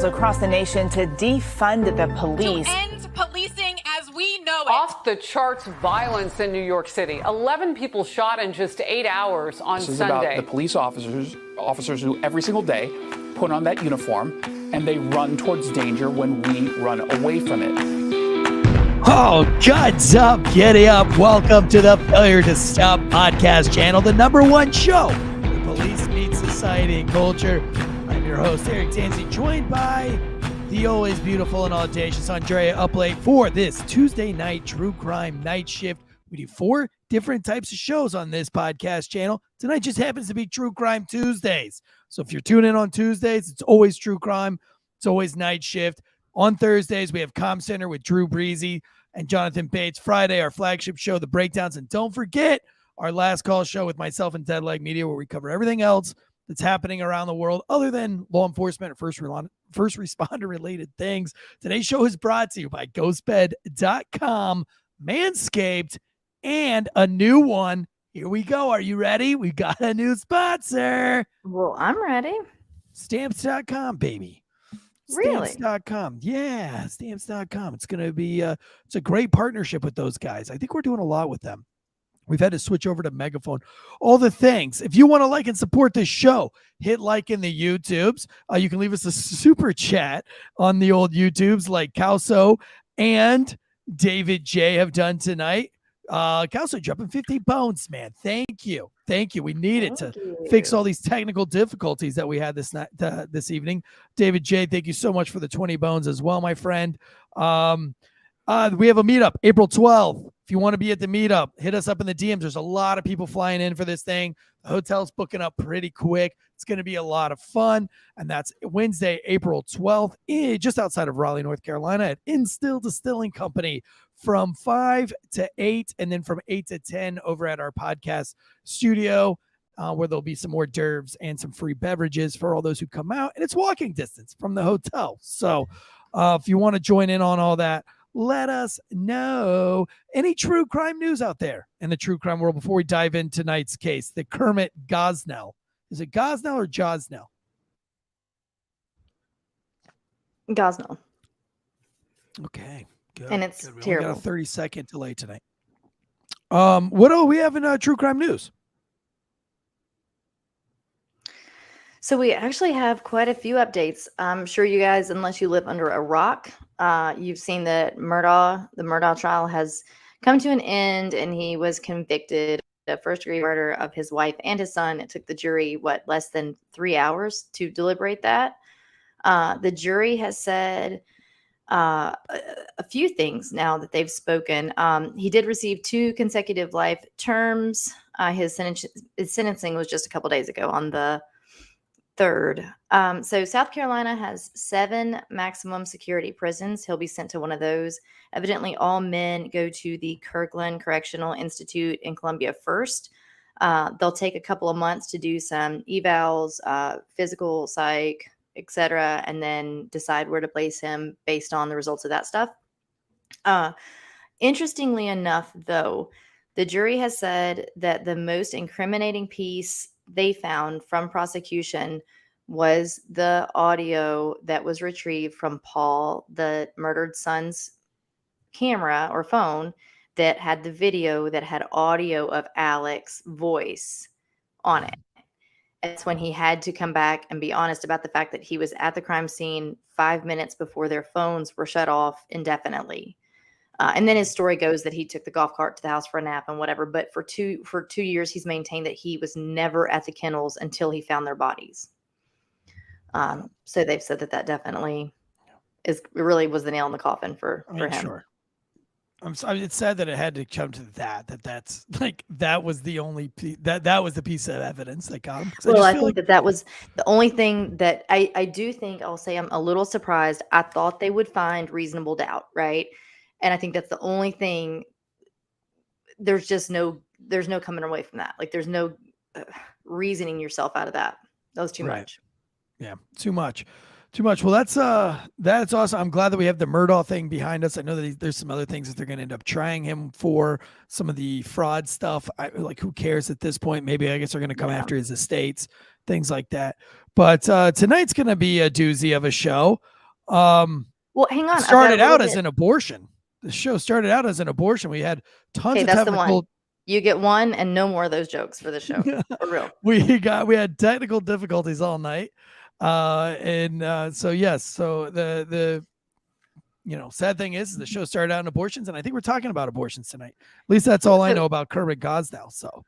Across the nation to defund the police. To end policing as we know it. Off the charts violence in New York City. 11 people shot in just 8 hours on This is Sunday. about the police officers who every single day put on that uniform and they run towards danger when we run away from it. Oh, guts up, giddy up. Welcome to the Failure to Stop podcast channel, the #1 show for police meet society and culture. I'm your host, Eric Tanzi, joined by the always beautiful and audacious Andrea up late for this Tuesday night true crime night shift. We do 4 different types of shows on this podcast channel. Tonight just happens to be True Crime Tuesdays. So if you're tuning in on Tuesdays, it's always true crime. It's always night shift. On Thursdays, we have Com Center with Drew Breezy and Jonathan Bates. Friday, our flagship show, The Breakdowns. And don't forget our last call show with myself and Ted Leg Media, where we cover everything else that's happening around the world other than law enforcement or first responder related things. Today's show is brought to you by ghostbed.com, Manscaped, and a new one. Here we go. Are you ready? We got a new sponsor. Well, I'm ready. Stamps.com, baby. Really? Stamps.com. Yeah, Stamps.com. It's going to be it's a great partnership with those guys. I think we're doing a lot with them. We've had to switch over to Megaphone. All the things. If you want to like and support this show, hit like in the YouTubes. You can leave us a super chat on the old YouTubes like Calso and David J have done tonight. Calso dropping 50 pounds, man. Thank you. Thank you. We needed to fix all these technical difficulties that we had this night, this evening. David J, thank you so much for the 20 bones as well, my friend. We have a meetup April 12th. If you want to be at the meetup, hit us up in the DMs. There's a lot of people flying in for this thing. The hotel's booking up pretty quick. It's going to be a lot of fun. And that's Wednesday, April 12th, just outside of Raleigh, North Carolina at Instill Distilling Company from 5 to 8. And then from 8 to 10 over at our podcast studio, where there'll be some hors d'oeuvres and some free beverages for all those who come out. And it's walking distance from the hotel. So if you want to join in on all that, let us know. Any true crime news out there in the true crime world before we dive into tonight's case, the Kermit Gosnell. Is it Gosnell or Josnell? Gosnell. Okay, good. And it's good. terrible. We got a 30-second delay tonight. What do we have in true crime news? So we actually have quite a few updates. I'm sure you guys, unless you live under a rock, you've seen that the Murdaugh trial has come to an end, and he was convicted of first-degree murder of his wife and his son. It took the jury, less than 3 hours to deliberate that. The jury has said a few things now that they've spoken. He did receive 2 consecutive life terms. His sentencing was just a couple days ago on the 3rd. So South Carolina has 7 maximum security prisons. He'll be sent to one of those. Evidently, all men go to the Kirkland Correctional Institute in Columbia first. They'll take a couple of months to do some evals, physical, psych, etc., and then decide where to place him based on the results of that stuff. Interestingly enough, though, the jury has said that the most incriminating piece they found from prosecution was the audio that was retrieved from Paul, the murdered son's camera or phone, that had the video that had audio of Alex's voice on it. It's when he had to come back and be honest about the fact that he was at the crime scene 5 minutes before their phones were shut off indefinitely. And then his story goes that he took the golf cart to the house for a nap and whatever. But for 2 years, he's maintained that he was never at the kennels until he found their bodies. So they've said that definitely really was the nail in the coffin for him. Sure. It's sad that it had to come to that's like, that was the only that was the piece of evidence that got him. Well, I think that was the only thing that I do think, I'll say I'm a little surprised. I thought they would find reasonable doubt, right? And I think that's the only thing. There's no coming away from that. Like, there's no reasoning yourself out of that. That was too much. Yeah, too much. Well, that's awesome. I'm glad that we have the Murdaugh thing behind us. I know that there's some other things that they're going to end up trying him for, some of the fraud stuff. Like, who cares at this point? Maybe, I guess, they're going to come after his estates, things like that. But tonight's going to be a doozy of a show. Well, hang on. It started out as an abortion. The show started out as an abortion. We had tons of technical. You get one and no more of those jokes for the show. For real. We had technical difficulties all night. So yes, so the sad thing is the show started out in abortions, and I think we're talking about abortions tonight. At least that's all I know about Kermit Gosnell. So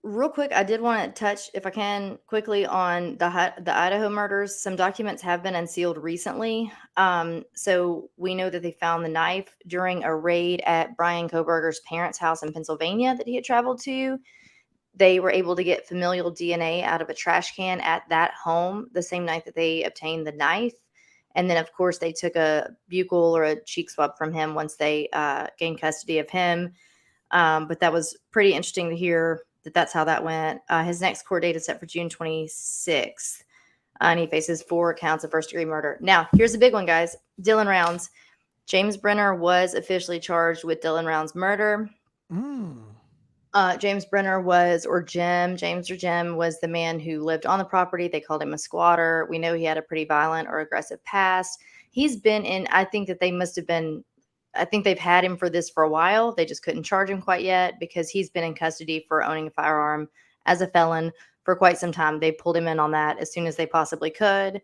real quick, I did want to touch, if I can, quickly on the Idaho murders. Some documents have been unsealed recently. So we know that they found the knife during a raid at Brian Kohberger's parents' house in Pennsylvania that he had traveled to. They were able to get familial DNA out of a trash can at that home the same night that they obtained the knife. And then, of course, they took a buccal or a cheek swab from him once they gained custody of him. But that was pretty interesting to hear that that's how that went. His next court date is set for June 26th. And he faces 4 counts of first-degree murder. Now, here's the big one, guys. Dylan Rounds. James Brenner was officially charged with Dylan Rounds' murder. James Brenner James was the man who lived on the property. They called him a squatter. We know he had a pretty violent or aggressive past. He's been in, I think they've had him for this for a while. They just couldn't charge him quite yet because he's been in custody for owning a firearm as a felon for quite some time. They pulled him in on that as soon as they possibly could.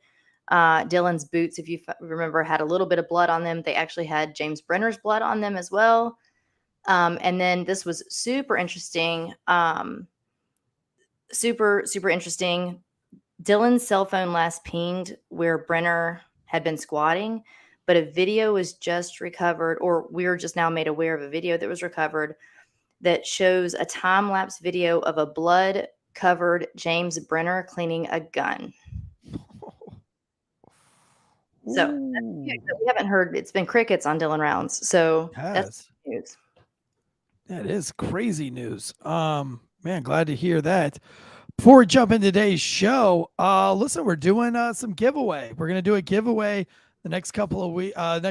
Dylan's boots, if you remember, had a little bit of blood on them. They actually had James Brenner's blood on them as well. And then this was super interesting. Super interesting. Dylan's cell phone last pinged where Brenner had been squatting, but a video was just recovered, or we were just now made aware of a video that was recovered that shows a time-lapse video of a blood-covered James Brenner cleaning a gun. So we haven't heard. It's been crickets on Dylan Rounds. So that's news. That is crazy news. Man, glad to hear that. Before we jump into today's show, listen, we're doing some giveaway. We're gonna do a giveaway the next couple of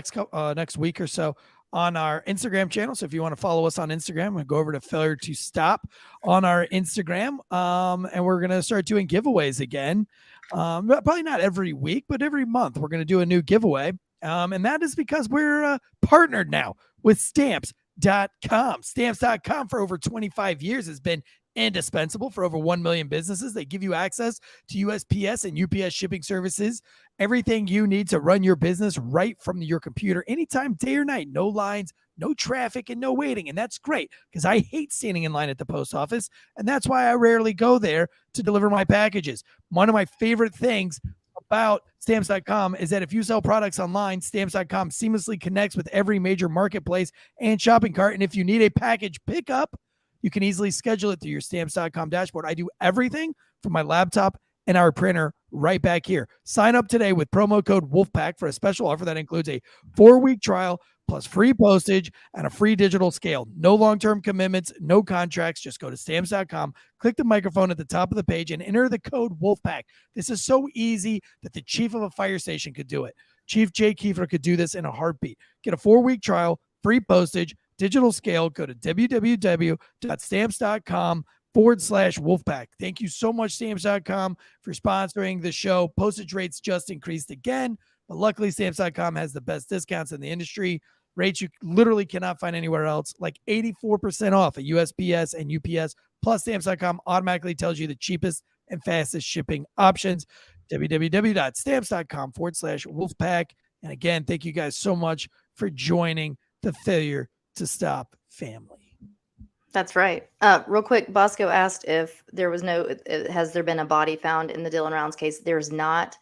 next week or so on our Instagram channel. So if you want to follow us on Instagram, we'll go over to Failure to Stop on our Instagram, and we're gonna start doing giveaways again. Probably not every week, but every month we're gonna do a new giveaway, and that is because we're partnered now with Stamps.com. Stamps.com for over 25 years has been indispensable for over 1 million businesses. They give you access to USPS and UPS shipping services, everything you need to run your business right from your computer, anytime, day or night. No lines, no traffic, and no waiting. And that's great because I hate standing in line at the post office, and that's why I rarely go there to deliver my packages. One of my favorite things about Stamps.com is that if you sell products online, Stamps.com seamlessly connects with every major marketplace and shopping cart. And if you need a package pickup, you can easily schedule it through your Stamps.com dashboard. I do everything from my laptop and our printer right back here. Sign up today with promo code WOLFPACK for a special offer that includes a 4-week trial plus free postage and a free digital scale. No long-term commitments, no contracts. Just go to Stamps.com, click the microphone at the top of the page, and enter the code WOLFPACK. This is so easy that the chief of a fire station could do it. Chief Jay Kiefer could do this in a heartbeat. Get a 4-week trial, free postage, digital scale. Go to www.stamps.com/Wolfpack. Thank you so much, Stamps.com, for sponsoring the show. Postage rates just increased again, but luckily Stamps.com has the best discounts in the industry. Rates you literally cannot find anywhere else, like 84% off at USPS and UPS. Plus, Stamps.com automatically tells you the cheapest and fastest shipping options. www.stamps.com/Wolfpack. And again, thank you guys so much for joining the Failure to Stop family. That's right. Real quick, Bosco asked if there was has there been a body found in the Dylan Rounds case? There's not.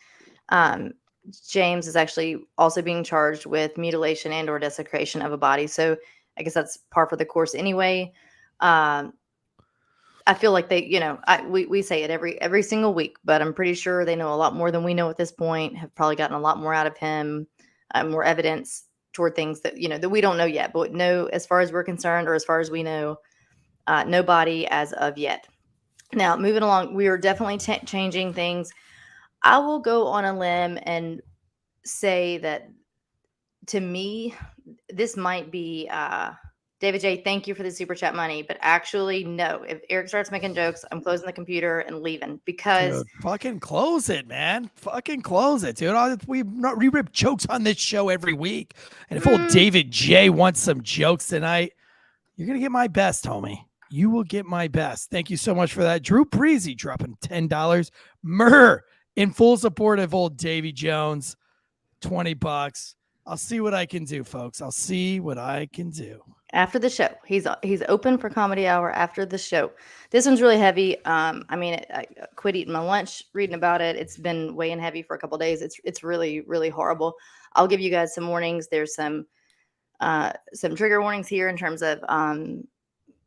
James is actually also being charged with mutilation and or desecration of a body. So I guess that's par for the course anyway. I feel like they, we say it every single week, but I'm pretty sure they know a lot more than we know at this point, have probably gotten a lot more out of him, more evidence toward things that, that we don't know yet, but no, as far as we're concerned, or as far as we know, no body as of yet. Now, moving along, we are definitely changing things. I will go on a limb and say that, to me, this might be David J. Thank you for the super chat money, but actually, no. If Eric starts making jokes, I'm closing the computer and leaving, because dude, fucking close it, man. Fucking close it, dude. We rip jokes on this show every week, and if old David J. wants some jokes tonight, you're gonna get my best, homie. You will get my best. Thank you so much for that. Drew Breezy dropping $10. Murr in full support of old Davy Jones, $20. I'll see what I can do, folks. I'll see what I can do. After the show, he's open for comedy hour after the show. This one's really heavy. I quit eating my lunch reading about it. It's been weighing heavy for a couple of days. It's really, really horrible. I'll give you guys some warnings. There's some trigger warnings here in terms of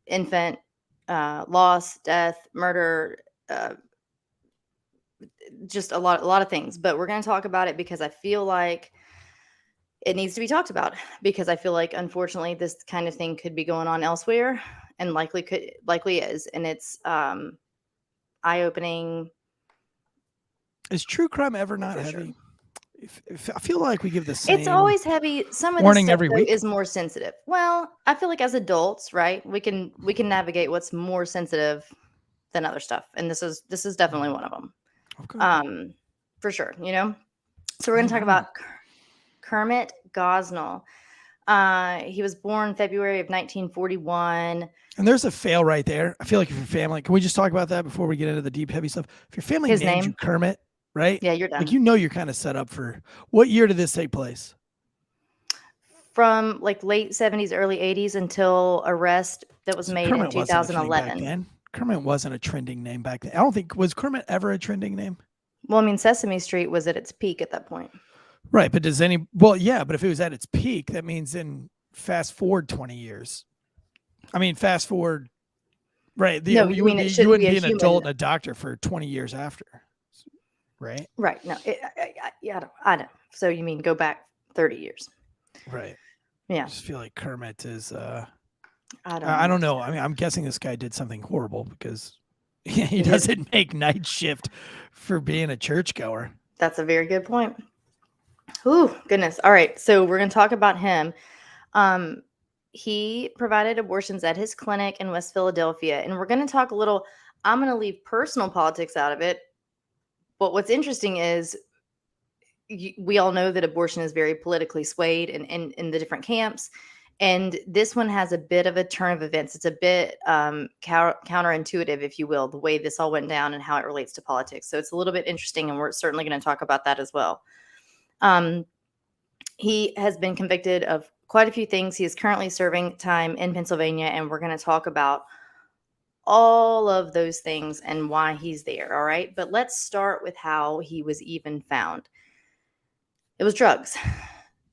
infant loss, death, murder, just a lot of things. But we're going to talk about it because I feel like it needs to be talked about, because I feel like, unfortunately, this kind of thing could be going on elsewhere, and likely is. And it's eye-opening. Is true crime ever not heavy? If I feel like we give the same. It's always heavy. Some of warning this stuff, every week is more sensitive. Well, I feel like as adults, right, we can navigate what's more sensitive than other stuff, and this is definitely one of them. Okay. For sure. So we're going to talk about Kermit Gosnell. He was born February of 1941. And there's a fail right there. I feel like if your family, can we just talk about that before we get into the deep, heavy stuff? If your family names you Kermit, right? Yeah, you're done. Like, you're kind of set up for. What year did this take place? From like late 70s, early 80s until arrest that was made Kermit in 2011. Kermit wasn't a trending name back then. I don't think, was Kermit ever a trending name? Well, Sesame Street was at its peak at that point. Right, but but if it was at its peak, that means in fast forward 20 years. Fast forward, right? You wouldn't be an adult and a doctor for 20 years after, right? Right. No, I don't. So you mean go back 30 years? Right. Yeah. I just feel like Kermit is. I don't know. I'm guessing this guy did something horrible, because he doesn't make night shift for being a churchgoer. That's a very good point. Ooh, goodness. All right. So we're going to talk about him. He provided abortions at his clinic in West Philadelphia. And we're going to talk a little, I'm going to leave personal politics out of it. But what's interesting is we all know that abortion is very politically swayed in the different camps. And this one has a bit of a turn of events. It's a bit counterintuitive, if you will, the way this all went down and how it relates to politics. So it's a little bit interesting, and we're certainly going to talk about that as well. He has been convicted of quite a few things. He is currently serving time in Pennsylvania, and we're going to talk about all of those things and why he's there. All right. But let's start with how he was even found. It was drugs.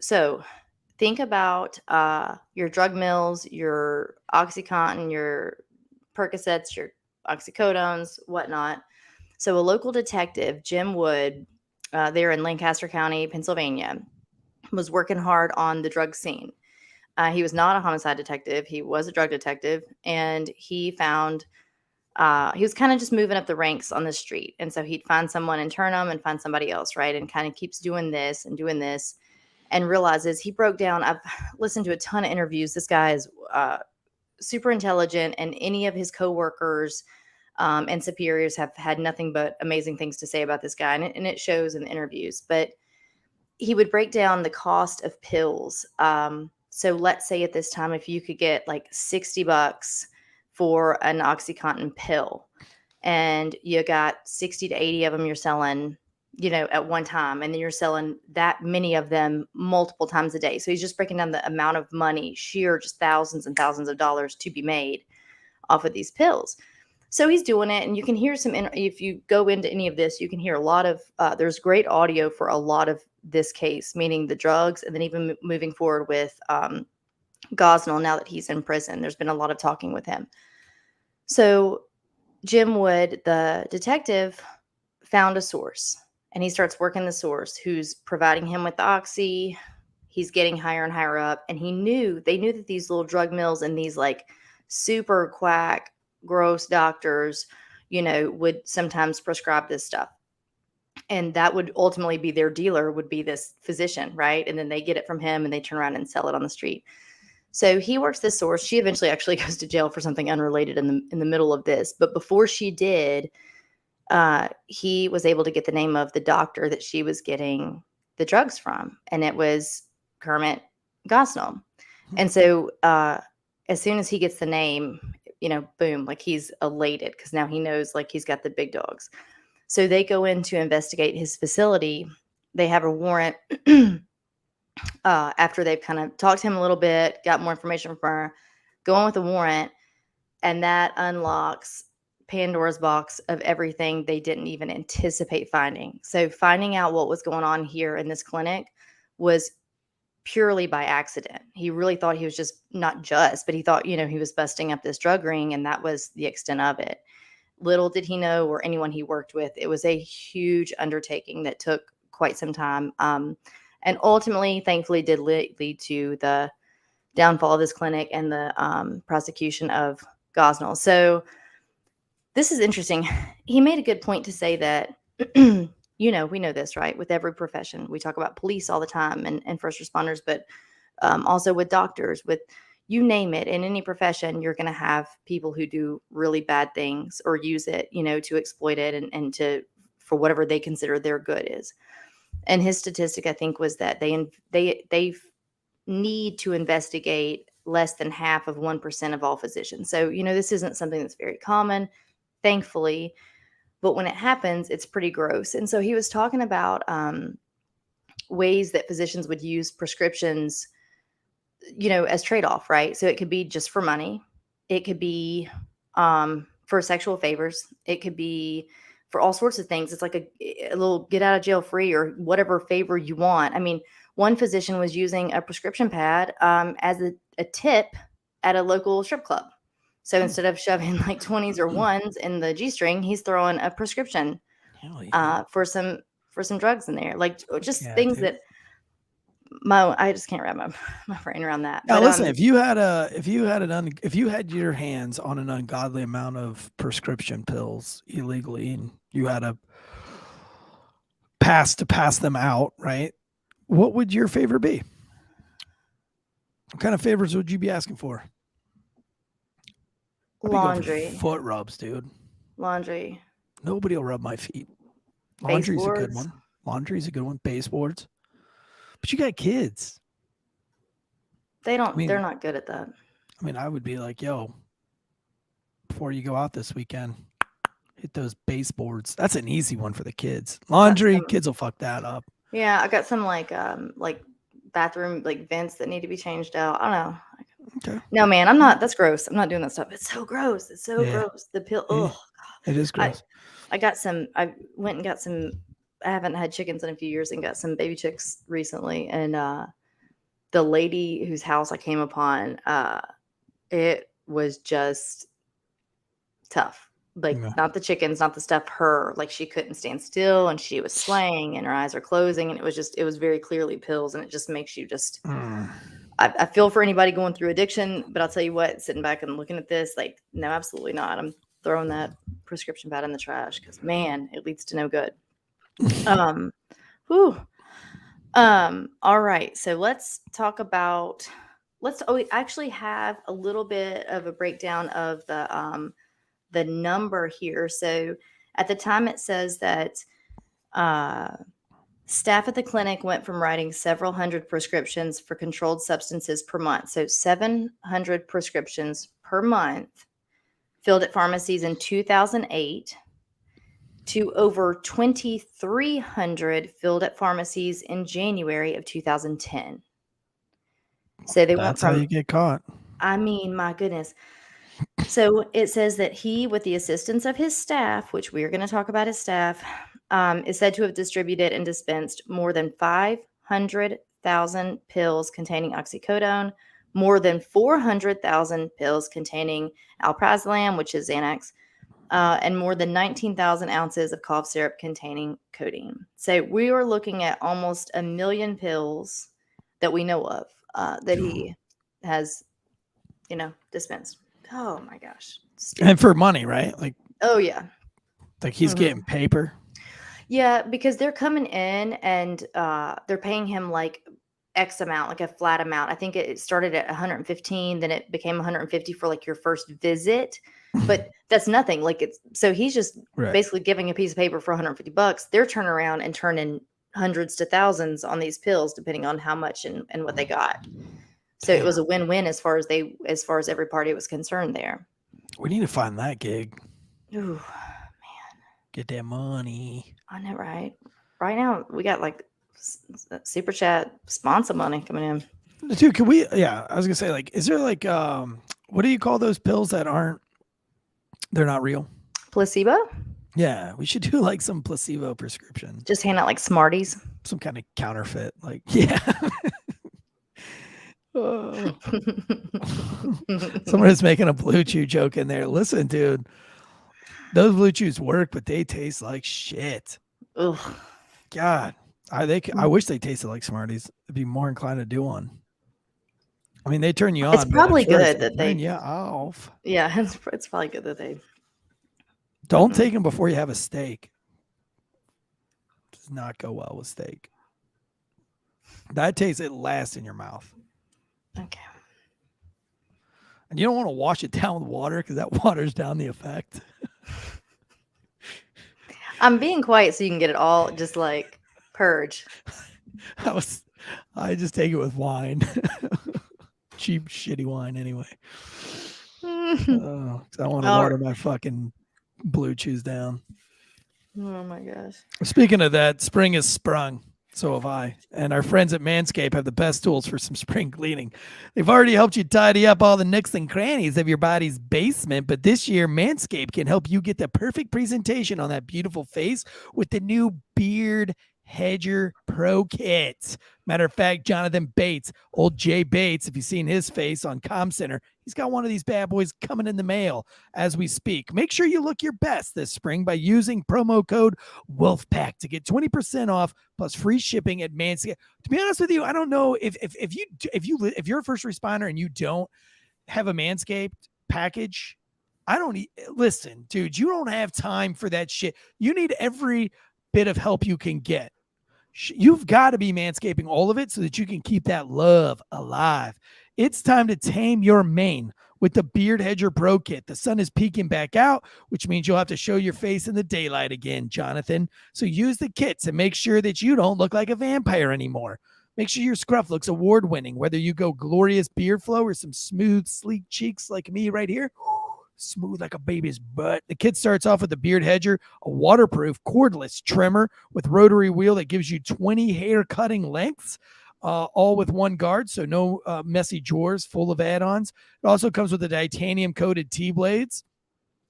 So think about your drug mills, your OxyContin, your Percocets, your oxycodones, whatnot. So a local detective, Jim Wood, there in Lancaster County, Pennsylvania, was working hard on the drug scene. He was not a homicide detective. He was a drug detective, and he found he was kind of just moving up the ranks on the street. And so he'd find someone and turn them and find somebody else, right? And kind of keeps doing this and realizes he broke down. I've listened to a ton of interviews. This guy is super intelligent, and any of his coworkers and superiors have had nothing but amazing things to say about this guy. And it shows in the interviews. But he would break down the cost of pills. So let's say at this time, if you could get like $60 for an OxyContin pill, and you got 60 to 80 of them you're selling, at one time, and then you're selling that many of them multiple times a day. So he's just breaking down the amount of money, sheer just thousands and thousands of dollars to be made off of these pills. So he's doing it, and you can hear if you go into any of this, you can hear a lot of, there's great audio for a lot of this case, meaning the drugs, and then even moving forward with Gosnell, now that he's in prison. There's been a lot of talking with him. So Jim Wood, the detective, found a source, and he starts working the source who's providing him with the oxy. He's getting higher and higher up, and they knew that these little drug mills and these like super quack, gross doctors, would sometimes prescribe this stuff. And that would ultimately be their dealer, would be this physician, right? And then they get it from him and they turn around and sell it on the street. So he works this source. She eventually actually goes to jail for something unrelated in the middle of this. But before she did, he was able to get the name of the doctor that she was getting the drugs from. And it was Kermit Gosnell. And so as soon as he gets the name, boom, like he's elated because now he knows like he's got the big dogs. So they go in to investigate his facility. They have a warrant after they've kind of talked to him a little bit, got more information from her, go on with the warrant, and that unlocks Pandora's box of everything they didn't even anticipate finding. So finding out what was going on here in this clinic was purely by accident. He really thought he was but he thought, he was busting up this drug ring, and that was the extent of it. Little did he know, or anyone he worked with, it was a huge undertaking that took quite some time. And ultimately, thankfully, did lead to the downfall of this clinic and the prosecution of Gosnell. So this is interesting. He made a good point to say that, we know this, right? With every profession, we talk about police all the time and first responders, but also with doctors, with you name it, in any profession, you're going to have people who do really bad things or use it, to exploit it and for whatever they consider their good is. And his statistic, I think, was that they need to investigate less than half of 1% of all physicians. So, this isn't something that's very common, thankfully, but when it happens, it's pretty gross. And so he was talking about ways that physicians would use prescriptions, as trade-off, right? So it could be just for money. It could be for sexual favors. It could be for all sorts of things. It's like a little get out of jail free or whatever favor you want. I mean, one physician was using a prescription pad as a tip at a local strip club. So instead of shoving like 20s or ones in the G-string, he's throwing a prescription for some drugs in there. Like just things that I just can't wrap my brain around that. Now, listen, if you had your hands on an ungodly amount of prescription pills illegally, and you had a pass to pass them out, right? What would your favor be? What kind of favors would you be asking for? Laundry. Foot rubs, dude. Laundry. Nobody will rub my feet. Laundry's a good one. Laundry's a good one. Baseboards. But you got kids. They're not good at that. I mean, I would be like, yo, before you go out this weekend, hit those baseboards. That's an easy one for the kids. Laundry, kids will fuck that up. Yeah, I got some like bathroom like vents that need to be changed out. I don't know. Okay. No, man, I'm not. That's gross. I'm not doing that stuff. It's so gross. It's so gross. The pill. Oh, it is gross. I got some. I went and got some. I haven't had chickens in a few years and got some baby chicks recently. And the lady whose house I came upon, it was just tough. Like not the chickens, not the stuff. Her, like she couldn't stand still and she was swaying and her eyes are closing. And it was very clearly pills. And it just makes you just. I feel for anybody going through addiction, but I'll tell you what, sitting back and looking at this, like, no, absolutely not. throwing that prescription pad in the trash because, man, it leads to no good. Whew. All right. So let's talk about, we actually have a little bit of a breakdown of the number here. So at the time it says that staff at the clinic went from writing several hundred prescriptions for controlled substances per month. So 700 prescriptions per month filled at pharmacies in 2008 to over 2,300 filled at pharmacies in January of 2010. So they went from, That's how you get caught. I mean, my goodness. So it says that he, with the assistance of his staff, which we are going to talk about his staff, is said to have distributed and dispensed more than 500,000 pills containing oxycodone, more than 400,000 pills containing alprazolam, which is Xanax, and more than 19,000 ounces of cough syrup containing codeine. So we are looking at almost 1 million pills that we know of that he has, dispensed. Oh my gosh. Stupid. And for money, right? Like, oh yeah. Like he's getting paper. Yeah, because they're coming in and they're paying him like X amount, like a flat amount. I think it started at 115, then it became 150 for like your first visit. But that's nothing. Like so he's just basically giving a piece of paper for $150. They're turning around and turning hundreds to thousands on these pills, depending on how much and what they got. So it was a win-win as far as every party was concerned there. We need to find that gig. Ooh, man. Get that money. I know, right? Right now we got like super chat sponsor money coming in. Dude, can we? Yeah, I was gonna say, like, is there like what do you call those pills that they're not real? Placebo? Yeah, we should do like some placebo prescription. Just hand out like Smarties. Some kind of counterfeit, like yeah. Oh. Someone is making a Blue Chew joke in there. Listen, dude, those Blue Chews work, but they taste like shit. Ugh. God, I wish they tasted like Smarties. I'd be more inclined to do one. I mean, they turn you on. It's probably good that they turn you off. Yeah, it's probably good that they don't take them before you have a steak. Does not go well with steak. That taste, it lasts in your mouth. Okay. And you don't want to wash it down with water because that waters down the effect. I'm being quiet so you can get it all just like purge. I just take it with wine. Cheap, shitty wine anyway. I want to water my fucking Blue Chews down. Oh my gosh. Speaking of that, spring has sprung. So have I. And our friends at Manscaped have the best tools for some spring cleaning. They've already helped you tidy up all the nooks and crannies of your body's basement, but this year Manscaped can help you get the perfect presentation on that beautiful face with the new Beard Hedger Pro Kit. Matter of fact, Jonathan Bates, old Jay Bates, if you've seen his face on Com Center, he's got one of these bad boys coming in the mail as we speak. Make sure you look your best this spring by using promo code WOLFPACK to get 20% off plus free shipping at Manscaped. To be honest with you, I don't know if you're a first responder and you don't have a Manscaped package. Listen, dude, you don't have time for that shit. You need every bit of help you can get. You've got to be manscaping all of it so that you can keep that love alive. It's time to tame your mane with the Beard Hedger Pro Kit. The sun is peeking back out, which means you'll have to show your face in the daylight again, Jonathan. So use the kit to make sure that you don't look like a vampire anymore. Make sure your scruff looks award-winning, whether you go glorious beard flow or some smooth, sleek cheeks like me right here. Smooth like a baby's butt. The kit starts off with the Beard Hedger, a waterproof cordless trimmer with rotary wheel that gives you 20 hair cutting lengths, all with one guard, so no messy drawers full of add-ons. It also comes with the titanium coated T-blades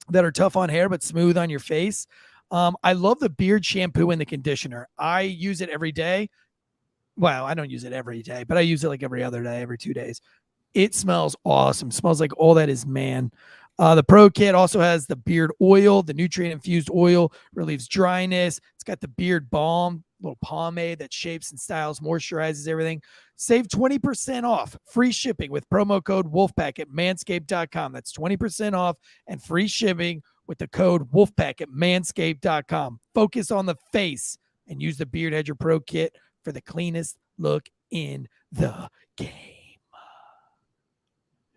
that are tough on hair but smooth on your face. I love the beard shampoo and the conditioner. I use it every day. Well, I don't use it every day, but I use it like every other day, every 2 days. It smells awesome. Smells like all that is man. The Pro Kit also has the beard oil. The nutrient-infused oil relieves dryness. It's got the beard balm, little pomade that shapes and styles, moisturizes everything. Save 20% off. Free shipping with promo code WOLFPACK at manscaped.com. That's 20% off and free shipping with the code Wolfpack at manscaped.com. Focus on the face and use the Beard Hedger Pro Kit for the cleanest look in the game.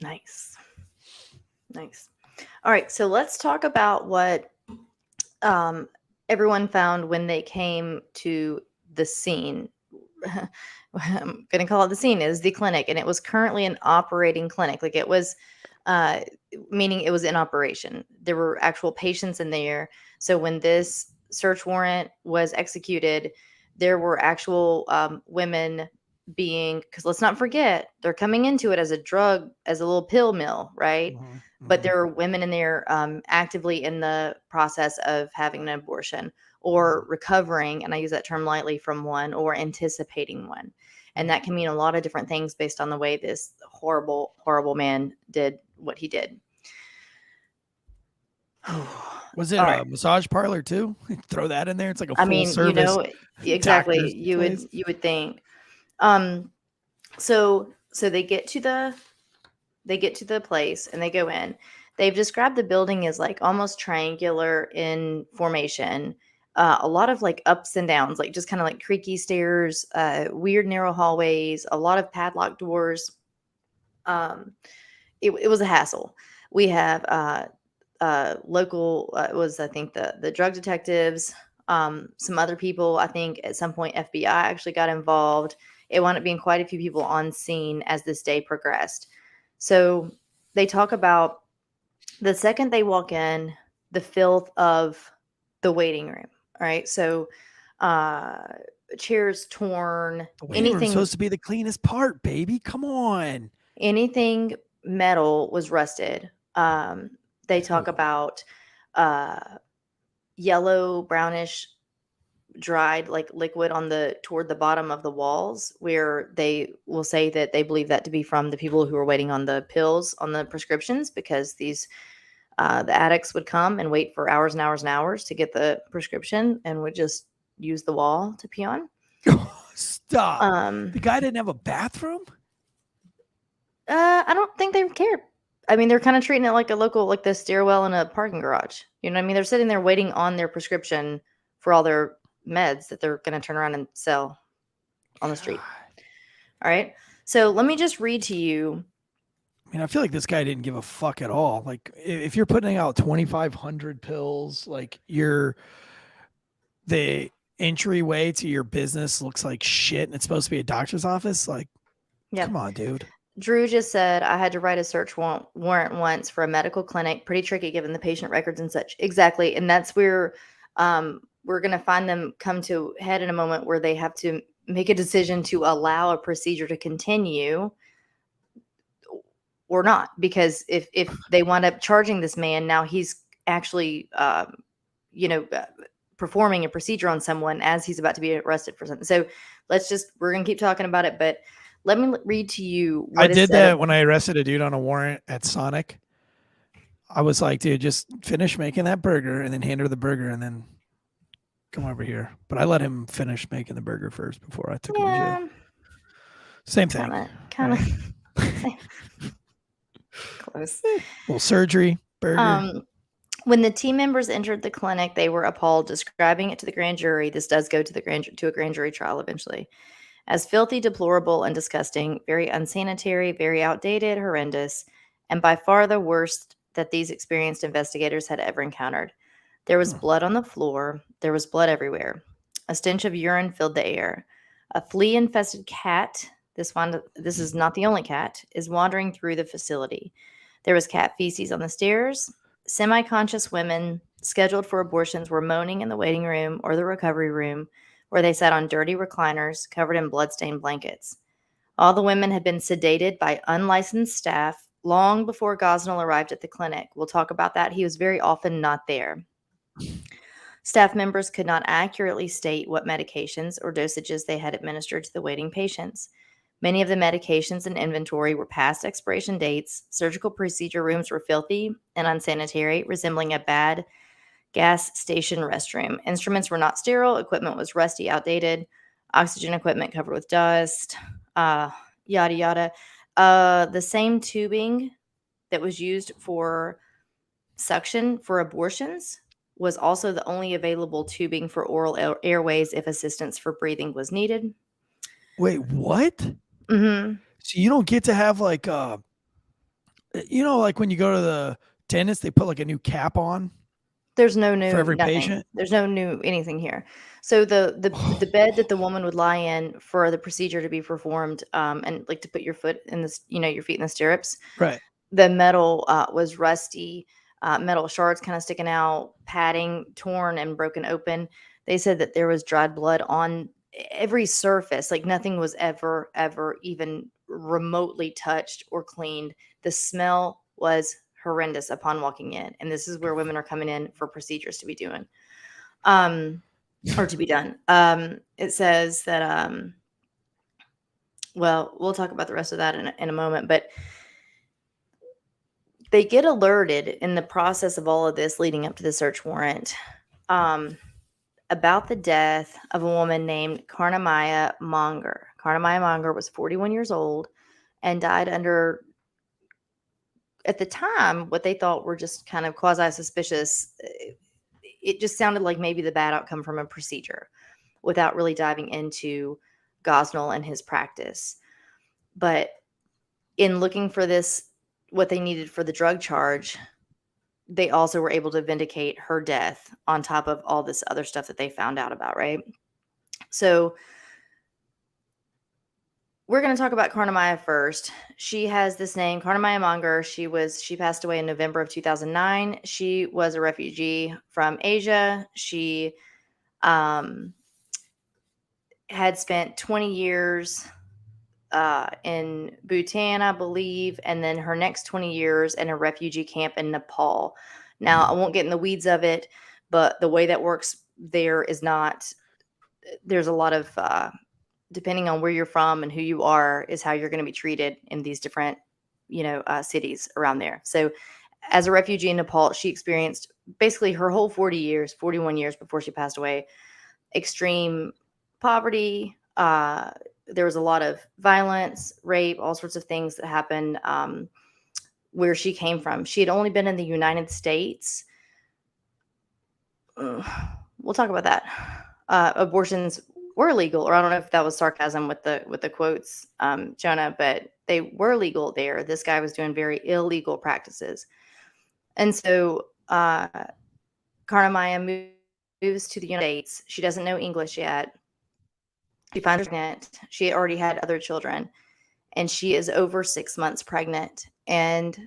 Nice. All right, so let's talk about what everyone found when they came to the scene. I'm going to call it the scene, is the clinic, and it was currently an operating clinic. Like it was, meaning it was in operation. There were actual patients in there. So when this search warrant was executed, there were actual women being, because let's not forget, they're coming into it as a drug, as a little pill mill, right? But there are women in there actively in the process of having an abortion or recovering, and I use that term lightly, from one, or anticipating one. And that can mean a lot of different things based on the way this horrible, horrible man did what he did. Was it a massage parlor too? Throw that in there. It's like a full service. Exactly. You would think. So they get to the place and they go in. They've described the building as like almost triangular in formation. A lot of like ups and downs, like just kind of like creaky stairs, weird narrow hallways, a lot of padlocked doors. It was a hassle. We have local, it was, I think, the drug detectives, some other people. I think at some point FBI actually got involved. It wound up being quite a few people on scene as this day progressed. So they talk about the second they walk in, the filth of the waiting room. All right. So chairs torn, The waiting room's anything supposed to be the cleanest part, baby. Come on. anything metal was rusted. They talk about yellow, brownish, dried like liquid toward the bottom of the walls, where they will say that they believe that to be from the people who are waiting on the pills, on the prescriptions, because these the addicts would come and wait for hours and hours and hours to get the prescription and would just use the wall to pee on. Stop. The guy didn't have a bathroom? I don't think they cared. I mean, they're kind of treating it like a local, like the stairwell in a parking garage. You know what I mean? They're sitting there waiting on their prescription for all their meds that they're going to turn around and sell on the street. All right. So let me just read to you. I mean, I feel like this guy didn't give a fuck at all. Like, if you're putting out 2,500 pills, like the entryway to your business looks like shit, and it's supposed to be a doctor's office. Like, come on, dude. Drew just said, I had to write a search warrant once for a medical clinic. Pretty tricky given the patient records and such. Exactly. And that's where we're going to find them come to head in a moment, where they have to make a decision to allow a procedure to continue or not. Because if they wind up charging this man, now he's actually, performing a procedure on someone as he's about to be arrested for something. So we're going to keep talking about it, but let me read to you what I did that when I arrested a dude on a warrant at Sonic. I was like, dude, just finish making that burger and then hand her the burger and then come over here. But I let him finish making the burger first before I took him to jail. Same thing. Kind of close. Well, surgery, burger. When the team members entered the clinic, they were appalled, describing it to the grand jury. This does go to a grand jury trial eventually, as filthy, deplorable, and disgusting, very unsanitary, very outdated, horrendous, and by far the worst that these experienced investigators had ever encountered. There was blood on the floor. There was blood everywhere. A stench of urine filled the air. A flea-infested cat, this is not the only cat, is wandering through the facility. There was cat feces on the stairs. Semi-conscious women scheduled for abortions were moaning in the waiting room or the recovery room, where they sat on dirty recliners covered in blood-stained blankets. All the women had been sedated by unlicensed staff long before Gosnell arrived at the clinic. We'll talk about that. He was very often not there. Staff members could not accurately state what medications or dosages they had administered to the waiting patients. Many of the medications in inventory were past expiration dates. Surgical procedure rooms were filthy and unsanitary, resembling a bad gas station restroom. Instruments were not sterile. Equipment was rusty, outdated. Oxygen equipment covered with dust. Yada, yada. The same tubing that was used for suction for abortions was also the only available tubing for oral airways if assistance for breathing was needed. Wait, what? Mm-hmm. So you don't get to have like like when you go to the dentist, they put like a new cap on There's no new for every nothing. patient. There's no new anything here. So the bed that the woman would lie in for the procedure to be performed, and like to put your foot in this, your feet in the stirrups. Right. The metal was rusty, metal shards kind of sticking out, padding torn and broken open. They said that there was dried blood on every surface, like nothing was ever even remotely touched or cleaned. The smell was horrendous upon walking in, and this is where women are coming in for procedures to be doing, or to be done. It says that, well, we'll talk about the rest of that in a moment, but they get alerted in the process of all of this leading up to the search warrant, about the death of a woman named Karnamaya Monger. Karnamaya Monger was 41 years old and died under, at the time, what they thought were just kind of quasi-suspicious. It just sounded like maybe the bad outcome from a procedure without really diving into Gosnell and his practice. But in looking for this, what they needed for the drug charge, they also were able to vindicate her death on top of all this other stuff that they found out about, right? So we're going to talk about Karnamaya first. She has this name, Karnamaya Monger. She passed away in November of 2009. She was a refugee from Asia. She had spent 20 years in Bhutan, I believe, and then her next 20 years in a refugee camp in Nepal. Now, I won't get in the weeds of it, but the way that works there is not, there's a lot of, depending on where you're from and who you are, is how you're going to be treated in these different, cities around there. So as a refugee in Nepal, she experienced basically her whole 41 years before she passed away, extreme poverty. There was a lot of violence, rape, all sorts of things that happened where she came from. She had only been in the United States. We'll talk about that. Abortions were legal, or I don't know if that was sarcasm with the quotes, Jonah, but they were legal there. This guy was doing very illegal practices. And so Karnamaya moves to the United States. She doesn't know English yet. She finds her pregnant. She already had other children, and she is over 6 months pregnant and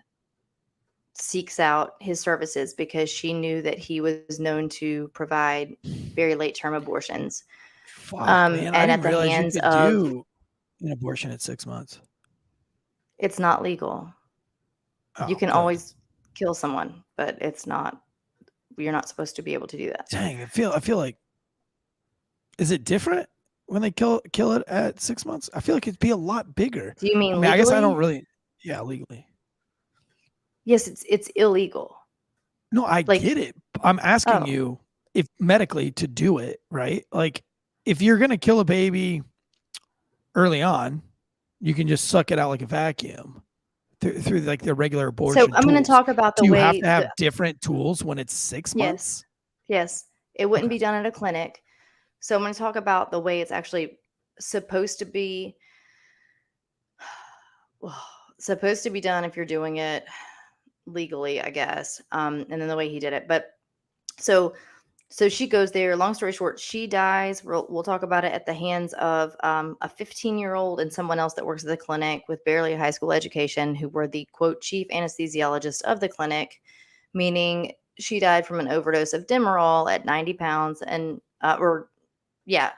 seeks out his services because she knew that he was known to provide very late-term abortions. Fuck, man, I and didn't at the realize hands you could of, do an abortion at 6 months. it's not legal. You can good. always kill someone, but it's not. You're not supposed to be able to do that. Dang, I feel like, is it different when they kill it at 6 months? I feel like it'd be a lot bigger. Do you mean I guess I legally? don't really. Yeah, legally. Yes, it's illegal. No, I Like- get it. I'm asking Oh. you if medically to do it, right? Like, if you're gonna kill a baby early on, you can just suck it out like a vacuum through like the regular abortion. So I'm going to tools. talk about the Do you way have to have different tools when it's 6 months? Yes, it wouldn't be done at a clinic. So I'm going to talk about the way it's actually supposed to be done if you're doing it legally, I guess. And then the way he did it. But so she goes there. Long story short, she dies. We'll talk about it at the hands of a 15-year-old and someone else that works at the clinic with barely a high school education, who were the quote chief anesthesiologist of the clinic, meaning she died from an overdose of Demerol at 90 pounds and 110 Did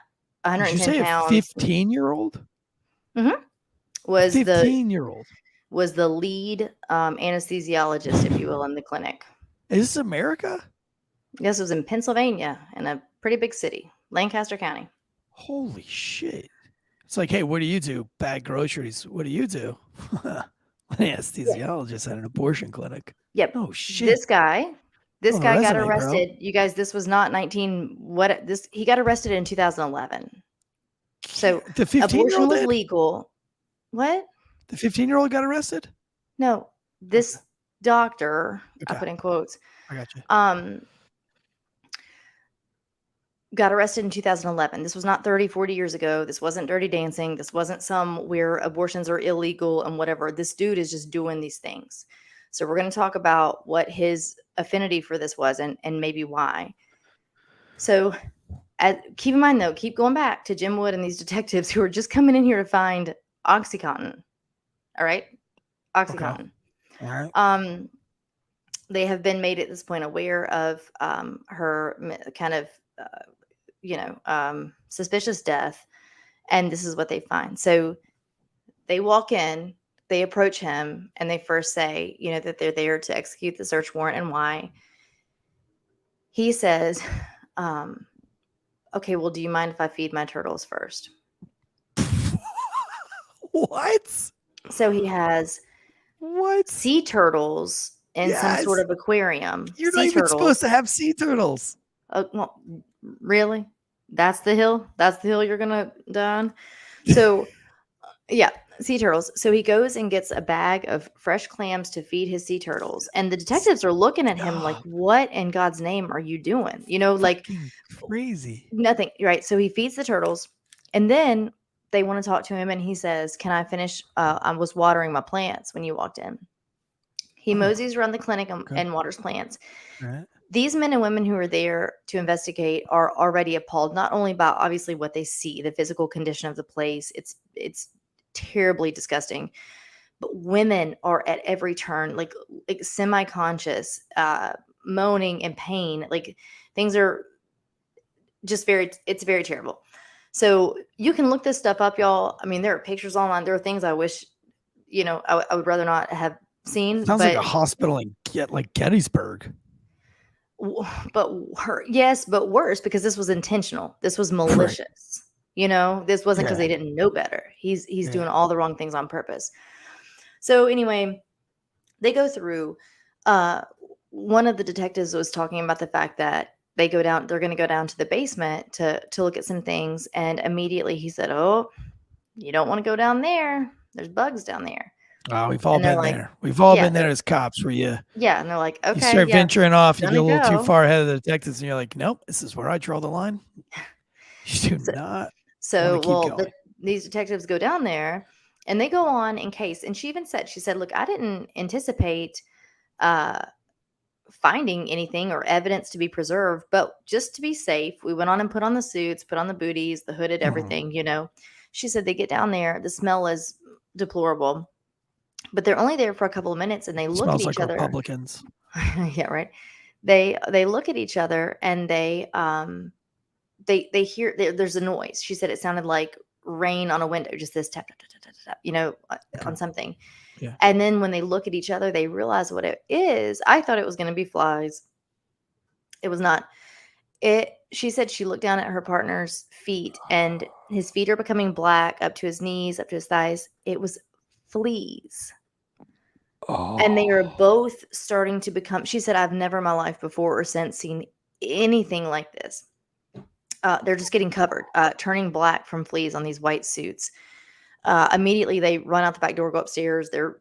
you say pounds. a 15-year-old? Was 15-year-old. was the lead anesthesiologist, if you will, in the clinic. Is this America? This was in Pennsylvania, in a pretty big city, Lancaster County. Holy shit. It's like, hey, what do you do? Bag groceries. What do you do? An anesthesiologist at an abortion clinic. Yep. Oh shit. This guy Oh, got resume, bro. arrested. You guys, this was not he got arrested in 2011. So The abortion 15-year-old was did? legal. What? The 15-year-old got arrested? No, this doctor, I Okay. put in quotes, I got you. got arrested in 2011. This was not 30, 40 years ago. This wasn't Dirty Dancing. This wasn't some where abortions are illegal and whatever. This dude is just doing these things. So we're going to talk about what his affinity for this was and maybe why. So keep in mind, though, keep going back to Jim Wood and these detectives who are just coming in here to find OxyContin. All right? OxyContin. Okay. All right. They have been made at this point aware of her kind of suspicious death, and this is what they find. So they walk in, they approach him, and they first say, that they're there to execute the search warrant and why. He says, okay, well, do you mind if I feed my turtles first? What? So he has sea turtles in some sort of aquarium. You're sea not even turtles. supposed to have sea turtles. Well, really? That's the hill? That's the hill you're going to die on? So, yeah, sea turtles. So he goes and gets a bag of fresh clams to feed his sea turtles. And the detectives are looking at him like, what in God's name are you doing? Like crazy. Nothing. Right. So he feeds the turtles. And then they want to talk to him. And he says, can I finish? I was watering my plants when you walked in. He moseys around the clinic and waters plants. Right. These men and women who are there to investigate are already appalled, not only by obviously what they see, the physical condition of the place. It's terribly disgusting. But women are at every turn, like semi-conscious, moaning in pain. Like things are just it's very terrible. So you can look this stuff up, y'all. I mean, there are pictures online. There are things I wish, I would rather not have seen. Sounds like a hospital in Gettysburg. But but worse, because this was intentional. This was malicious. Right. This wasn't because they didn't know better. He's doing all the wrong things on purpose. So anyway, they go through. One of the detectives was talking about the fact that they're going to go down to the basement to look at some things. And immediately he said, oh, you don't want to go down there. There's bugs down there. Oh, we've all been there. We've all been there as cops where you and they're like, okay, you start venturing off, you get a little too far ahead of the detectives, and you're like, nope, this is where I draw the line. You do not. So, these detectives go down there and they go on in case. And she said, look, I didn't anticipate finding anything or evidence to be preserved, but just to be safe, we went on and put on the suits, put on the booties, the hooded, everything, She said they get down there. The smell is deplorable. But they're only there for a couple of minutes, and they look at each other. Republicans. Yeah, right. They look at each other, and they hear there's a noise. She said it sounded like rain on a window, just this tap, tap, tap, tap, tap, on something. Yeah. And then when they look at each other, they realize what it is. I thought it was going to be flies. It was not. She said she looked down at her partner's feet, and his feet are becoming black up to his knees, up to his thighs. It was fleas. And they are both starting to become, she said, I've never in my life before or since seen anything like this. They're just getting covered, turning black from fleas on these white suits. Immediately they run out the back door, go upstairs. Their,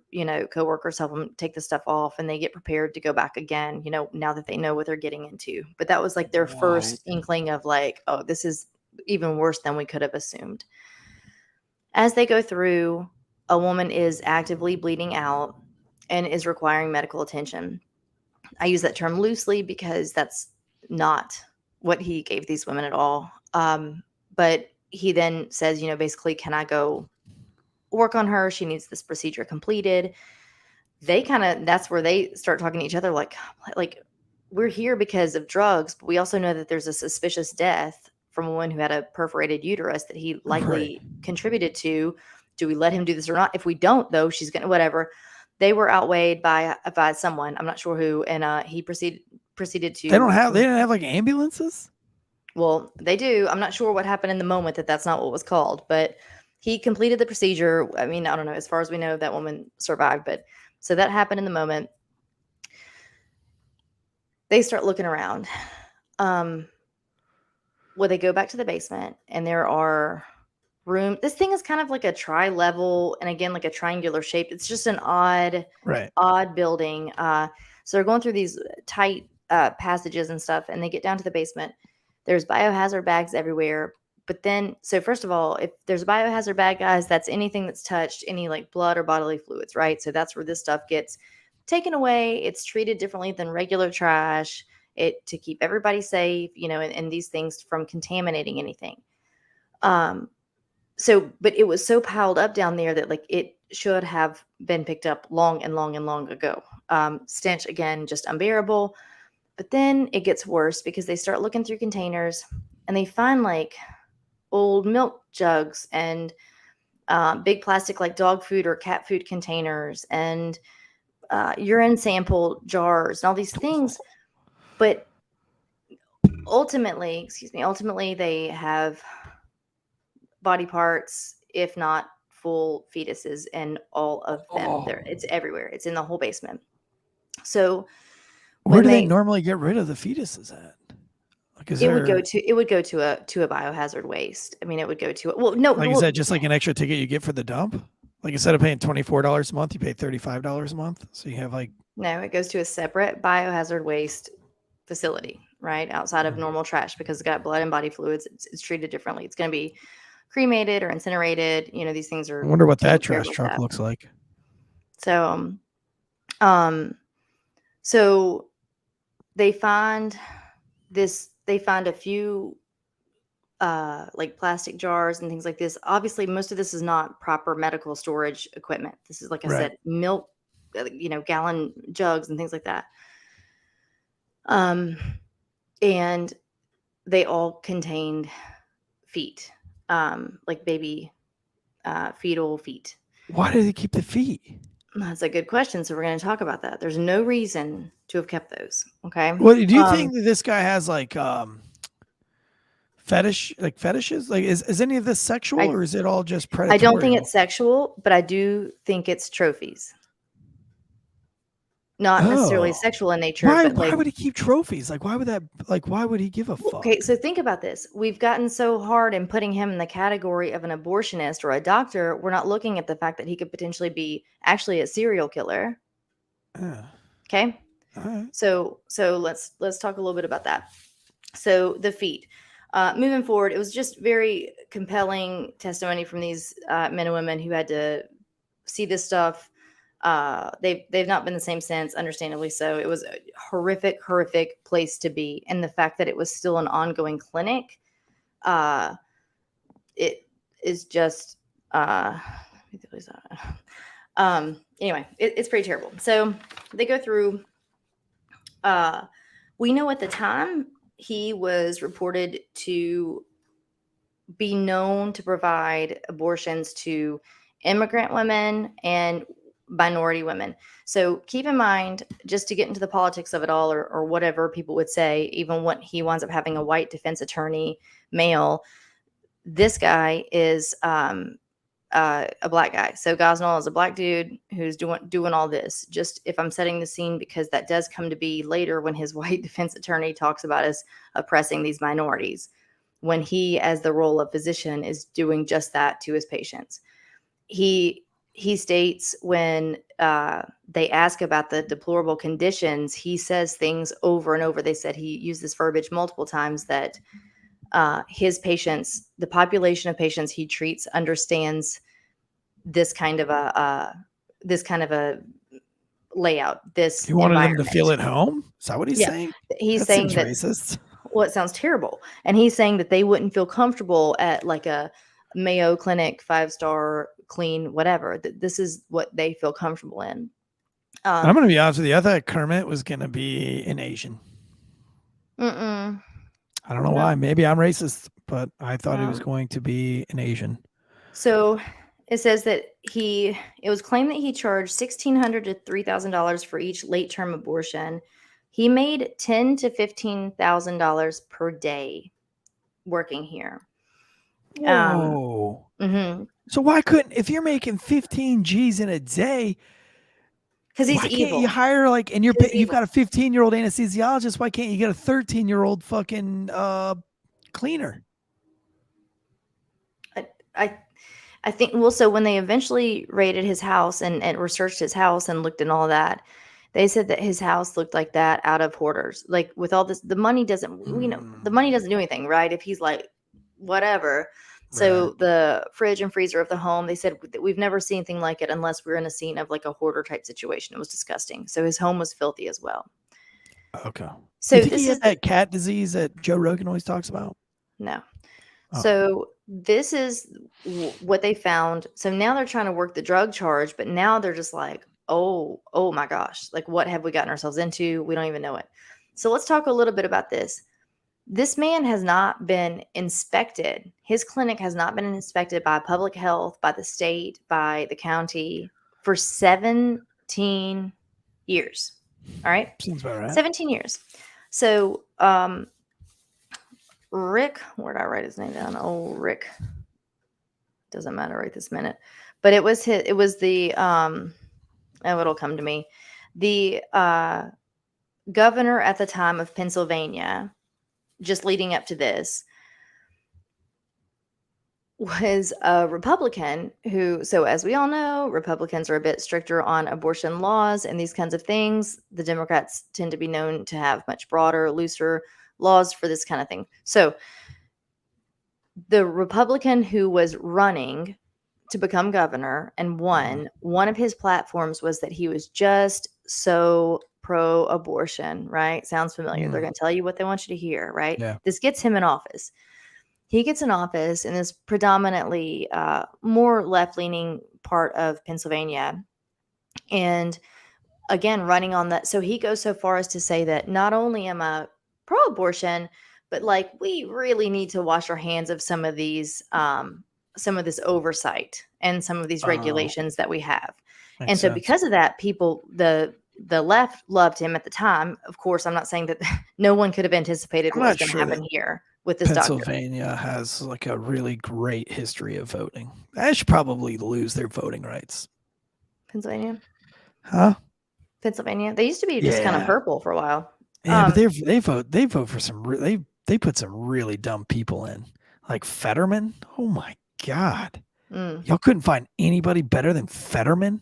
coworkers help them take the stuff off, and they get prepared to go back again, now that they know what they're getting into. But that was like their first inkling of like, oh, this is even worse than we could have assumed. As they go through, a woman is actively bleeding out and is requiring medical attention. I use that term loosely because that's not what he gave these women at all. But he then says, basically, can I go work on her? She needs this procedure completed. That's where they start talking to each other like we're here because of drugs, but we also know that there's a suspicious death from a woman who had a perforated uterus that he likely contributed to. Do we let him do this or not? If we don't, though, she's going to whatever. They were outweighed by someone. I'm not sure who. And he proceeded to. They didn't have like ambulances? Well, they do. I'm not sure what happened in the moment that's not what was called, but he completed the procedure. I mean, I don't know. As far as we know, that woman survived, but so that happened in the moment. They start looking around. Well, they go back to the basement, and there are room. This thing is kind of like a tri-level, and again, like a triangular shape. It's just an odd building. So they're going through these tight passages and stuff, and they get down to the basement. There's biohazard bags everywhere. But then, so first of all, if there's a biohazard bag, guys, that's anything that's touched any like blood or bodily fluids, right? So that's where this stuff gets taken away. It's treated differently than regular trash, to keep everybody safe, and these things from contaminating anything. So, but it was so piled up down there that like it should have been picked up long ago. Stench, again, just unbearable. But then it gets worse because they start looking through containers and they find like old milk jugs and big plastic like dog food or cat food containers and urine sample jars and all these things. But ultimately, they have body parts, if not full fetuses, and all of them. It's everywhere. It's in the whole basement. So where do they normally get rid of the fetuses at? Like, it would go to a biohazard waste. I mean, it would go to is that just like an extra ticket you get for the dump? Like instead of paying $24 a month, you pay $35 a month. So you have no, it goes to a separate biohazard waste facility, right outside of normal trash, because it's got blood and body fluids. It's treated differently. It's going to be cremated or incinerated. These things are. I wonder what that trash truck looks like. So, so they find this. They find a few like plastic jars and things like this. Obviously, most of this is not proper medical storage equipment. This is, like I said, milk, gallon jugs and things like that. And they all contained feet, like baby fetal feet. Why do they keep the feet? That's a good question. So we're going to talk about that. There's no reason to have kept those. Okay. Well, do you think that this guy has like fetishes? Like, is any of this sexual or is it all just predatory? I don't think it's sexual, but I do think it's trophies. Not necessarily sexual in nature. Why would he keep trophies? Like, why would he give a fuck? Okay, so think about this. We've gotten so hard in putting him in the category of an abortionist or a doctor. We're not looking at the fact that he could potentially be actually a serial killer. Okay. All right. So let's talk a little bit about that. So the feet. Moving forward, it was just very compelling testimony from these men and women who had to see this stuff. They've not been the same since, understandably so. It was a horrific place to be. And the fact that it was still an ongoing clinic, it is just, anyway, it's pretty terrible. So they go through, we know at the time he was reported to be known to provide abortions to immigrant women and minority women. So keep in mind, just to get into the politics of it all, or whatever people would say, even when he winds up having a white defense attorney, male, this guy is a black guy. So Gosnell is a black dude who's doing all this. Just if I'm setting the scene, because that does come to be later when his white defense attorney talks about us oppressing these minorities, when he, as the role of physician, is doing just that to his patients. He states when they ask about the deplorable conditions, he says things over and over. They said he used this verbiage multiple times, that his patients, the population of patients he treats, understands this kind of a layout. This he wanted them to feel at home. Is that what he's saying? He's saying that racist. Well, it sounds terrible, and he's saying that they wouldn't feel comfortable at like a Mayo Clinic 5-star clean whatever. This is what they feel comfortable in. I'm going to be honest with you. I thought Kermit was going to be an Asian. I don't know why. Maybe I'm racist, but I thought he was going to be an Asian. So it says that it was claimed that he charged $1,600 to $3,000 for each late-term abortion. He made $10,000 to $15,000 per day working here. Whoa. So why couldn't, if you're making 15 G's in a day, because he's why evil. Can't you hire and you've got a 15-year-old anesthesiologist? Why can't you get a 13-year-old fucking cleaner? I think, well, so when they eventually raided his house and researched his house and looked and all that, they said that his house looked like that out of hoarders. Like with all this, the money doesn't, the money doesn't do anything, right? If he's like, whatever. So Right. the fridge and freezer of the home, they said that we've never seen anything like it unless we're in a scene of like a hoarder type situation. It was disgusting. So his home was filthy as well. Okay. So You think this he is had that cat disease that Joe Rogan always talks about? no. Oh. So this is what they found. So now they're trying to work the drug charge, but now they're just like, oh my gosh, like what have we gotten ourselves into? We don't even know it. So let's talk a little bit about this. This man has not been inspected. His clinic has not been inspected by public health, by the state, by the county for 17 years. All right. Seems about right. 17 years. So, Rick, where did I write his name down? Oh, Rick. Doesn't matter right this minute. But it was the it'll come to me. The governor at the time of Pennsylvania, just leading up to this, was a Republican who, so as we all know, Republicans are a bit stricter on abortion laws and these kinds of things. The Democrats tend to be known to have much broader, looser laws for this kind of thing. So the Republican who was running to become governor and won, one of his platforms was that he was just so pro-abortion, right? Sounds familiar. They're going to tell you what they want you to hear, right? Yeah. This gets him in office. He gets in office in this predominantly more left-leaning part of Pennsylvania. And again, running on that. So he goes so far as to say that not only am I pro-abortion, but like we really need to wash our hands of some of these, some of this oversight and some of these regulations that we have. And so because of that, people, the left loved him at the time. Of course, I'm not saying that no one could have anticipated what was going to happen here with this doctor. Pennsylvania has like a really great history of voting. They should probably lose their voting rights. Pennsylvania? Huh? Pennsylvania? They used to be just kind of purple for a while. Yeah, but they vote for some they put some really dumb people in, like Fetterman. Oh my God, y'all couldn't find anybody better than Fetterman.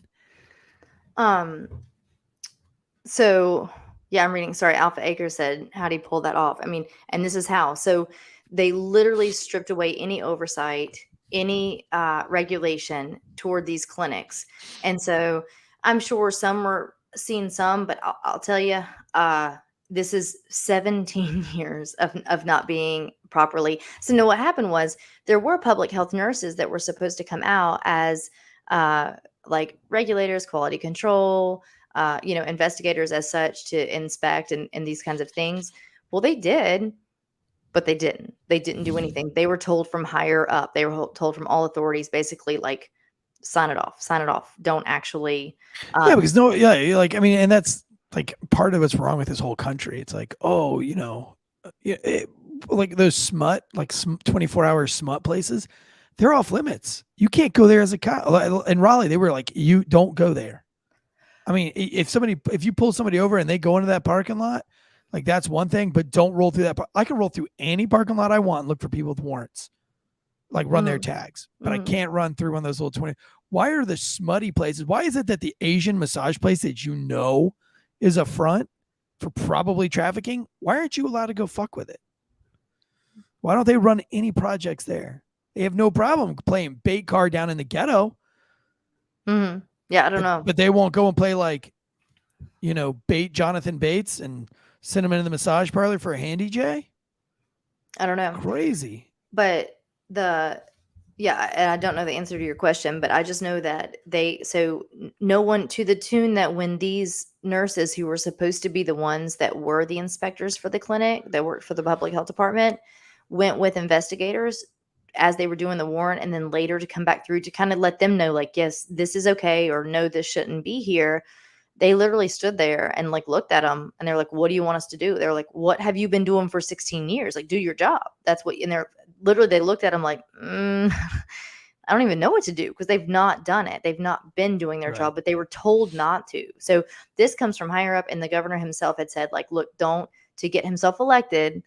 So yeah, I'm reading. Sorry, Alpha Acre said, "How do you pull that off?" I mean, and this is how. So they literally stripped away any oversight, any regulation toward these clinics, and so I'm sure some were seeing some, but I'll tell you, this is 17 years of not being properly. So no, what happened was there were public health nurses that were supposed to come out as like regulators, quality control, investigators as such to inspect and these kinds of things. Well, they did, but they didn't. They didn't do anything. They were told from higher up. They were told from all authorities, basically, like, sign it off. Don't actually. Yeah, because like, I mean, and that's like part of what's wrong with this whole country. It's like, like those smut, like 24-hour smut places, they're off limits. You can't go there as a cop. In Raleigh, they were like, you don't go there. I mean, if you pull somebody over and they go into that parking lot, like that's one thing, but don't roll through that. I can roll through any parking lot I want and look for people with warrants, like run their tags, but I can't run through one of those little 20. Why are the smutty places? Why is it that the Asian massage place that is a front for probably trafficking? Why aren't you allowed to go fuck with it? Why don't they run any projects there? They have no problem playing bait card down in the ghetto. Yeah, I don't know. But they won't go and play like, bait Jonathan Bates and send him into the massage parlor for a handy J. I don't know. Crazy. But and I don't know the answer to your question, but I just know that no one, to the tune that when these nurses who were supposed to be the ones that were the inspectors for the clinic that worked for the public health department went with investigators as they were doing the warrant, and then later to come back through to kind of let them know, like, yes, this is okay, or no, this shouldn't be here. They literally stood there and like looked at them and they're like, what do you want us to do? They're like, what have you been doing for 16 years? Like, do your job. That's what, and they looked at them like, I don't even know what to do, because they've not done it. They've not been doing their job, but they were told not to. So this comes from higher up, and the governor himself had said, like, look, to get himself elected,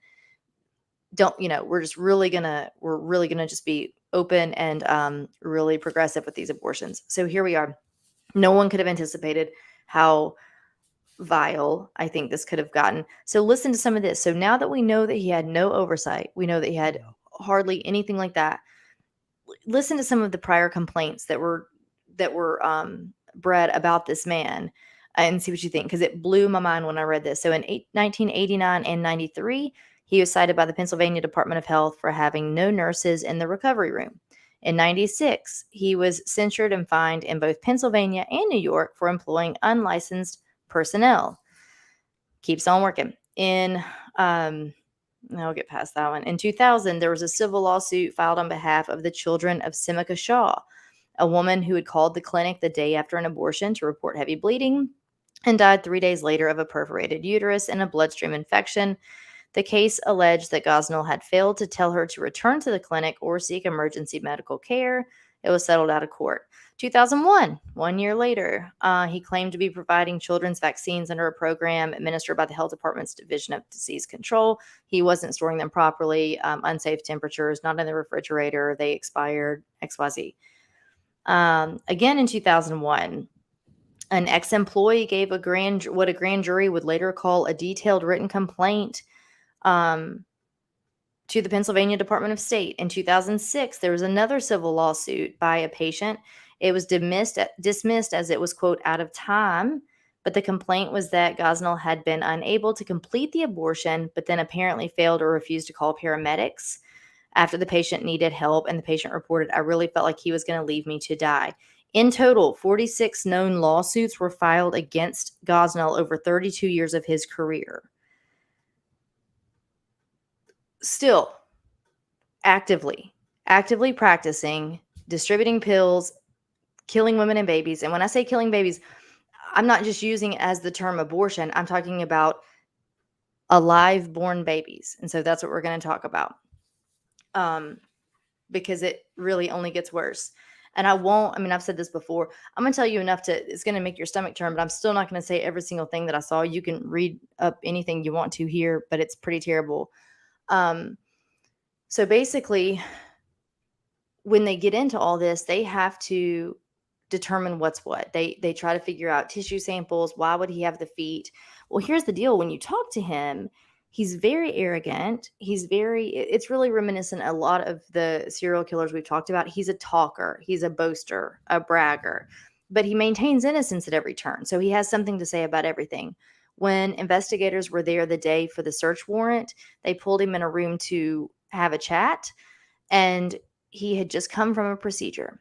we're really gonna just be open and really progressive with these abortions. So here we are. No one could have anticipated how vile I think this could have gotten. So listen to some of this. So now that we know that he had no oversight, we know that he had hardly anything like that. Listen to some of the prior complaints that were bred about this man and see what you think, because it blew my mind when I read this. So in 1989 and 93, he was cited by the Pennsylvania Department of Health for having no nurses in the recovery room. In 96, he was censured and fined in both Pennsylvania and New York for employing unlicensed personnel. Keeps on working. I'll get past that one. In 2000, there was a civil lawsuit filed on behalf of the children of Simika Shaw, a woman who had called the clinic the day after an abortion to report heavy bleeding and died 3 days later of a perforated uterus and a bloodstream infection. The case alleged that Gosnell had failed to tell her to return to the clinic or seek emergency medical care. It was settled out of court. 2001, 1 year later, he claimed to be providing children's vaccines under a program administered by the Health Department's Division of Disease Control. He wasn't storing them properly, unsafe temperatures, not in the refrigerator. They expired, XYZ. Again, in 2001, an ex-employee gave what a grand jury would later call a detailed written complaint to the Pennsylvania Department of State. In 2006, there was another civil lawsuit by a patient. It was dismissed as it was, quote, out of time. But the complaint was that Gosnell had been unable to complete the abortion, but then apparently failed or refused to call paramedics after the patient needed help. And the patient reported, "I really felt like he was going to leave me to die." In total, 46 known lawsuits were filed against Gosnell over 32 years of his career. Still actively practicing, distributing pills, killing women and babies. And when I say killing babies, I'm not just using it as the term abortion. I'm talking about alive born babies. And so that's what we're going to talk about, because it really only gets worse. And I've said this before. I'm going to tell you enough it's going to make your stomach turn, but I'm still not going to say every single thing that I saw. You can read up anything you want to here, but it's pretty terrible. So basically, when they get into all this, they have to determine what's what. They try to figure out tissue samples. Why would he have the feet? Well, here's the deal. When you talk to him, he's very arrogant. It's really reminiscent a lot of the serial killers we've talked about. He's a talker. He's a boaster, a bragger, but he maintains innocence at every turn. So he has something to say about everything. When investigators were there the day for the search warrant, they pulled him in a room to have a chat, and he had just come from a procedure.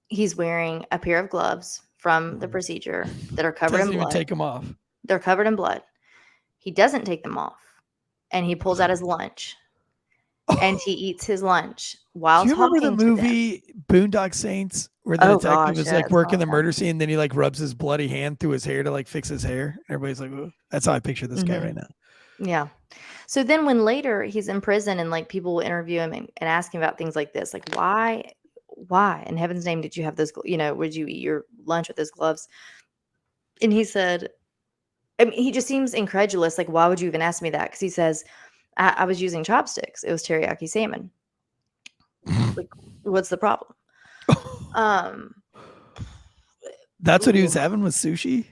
He's wearing a pair of gloves from the procedure that are covered in blood. Doesn't even take them off. They're covered in blood. He doesn't take them off, and he pulls out his lunch, and he eats his lunch while talking. Do you remember the them. movie Boondock Saints, where the detective is like working the murder scene, and then he like rubs his bloody hand through his hair to like fix his hair? Everybody's like, "Ooh." That's how I picture this guy right now. Yeah. So then when later he's in prison and like people will interview him and ask him about things like this, like why in heaven's name did you have those, would you eat your lunch with those gloves? And he said, he just seems incredulous. Like, why would you even ask me that? Because he says, I was using chopsticks. It was teriyaki salmon. Like, what's the problem? That's what he was having with sushi?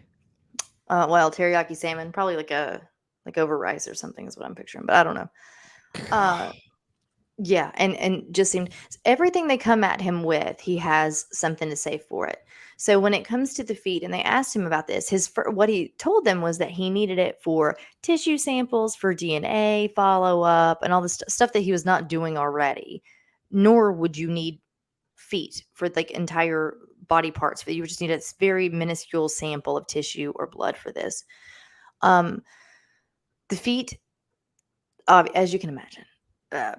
Well, teriyaki salmon, probably like over rice or something is what I'm picturing, but I don't know. Yeah, and just seemed everything they come at him with, he has something to say for it. So when it comes to the feet, and they asked him about this, what he told them was that he needed it for tissue samples, for DNA follow-up, and all this stuff that he was not doing already. Nor would you need feet for like entire body parts, but you would just need a very minuscule sample of tissue or blood for this. The feet, as you can imagine,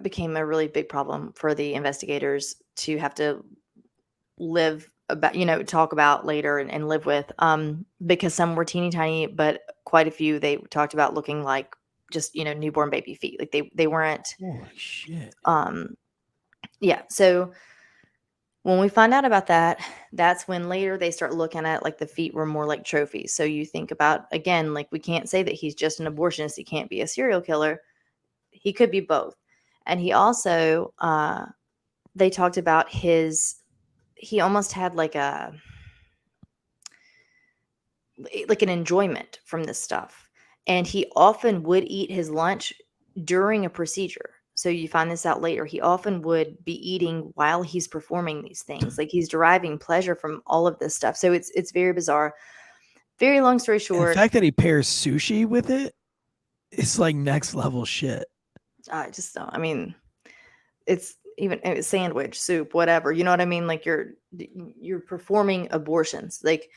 became a really big problem for the investigators to have to talk about later and live with, because some were teeny tiny, but quite a few they talked about looking like just, newborn baby feet. Like they weren't. Holy shit. Yeah. So when we find out about that, that's when later they start looking at like the feet were more like trophies. So you think about, again, like we can't say that he's just an abortionist. He can't be a serial killer. He could be both. And he also, they talked about he almost had like an enjoyment from this stuff. And he often would eat his lunch during a procedure. So you find this out later. He often would be eating while he's performing these things. Like he's deriving pleasure from all of this stuff. So it's very bizarre. Very long story And short. the fact that he pairs sushi with it, it's like next level shit. I just don't. I mean, it's even sandwich, soup, whatever. You know what I mean? Like you're performing abortions. Like,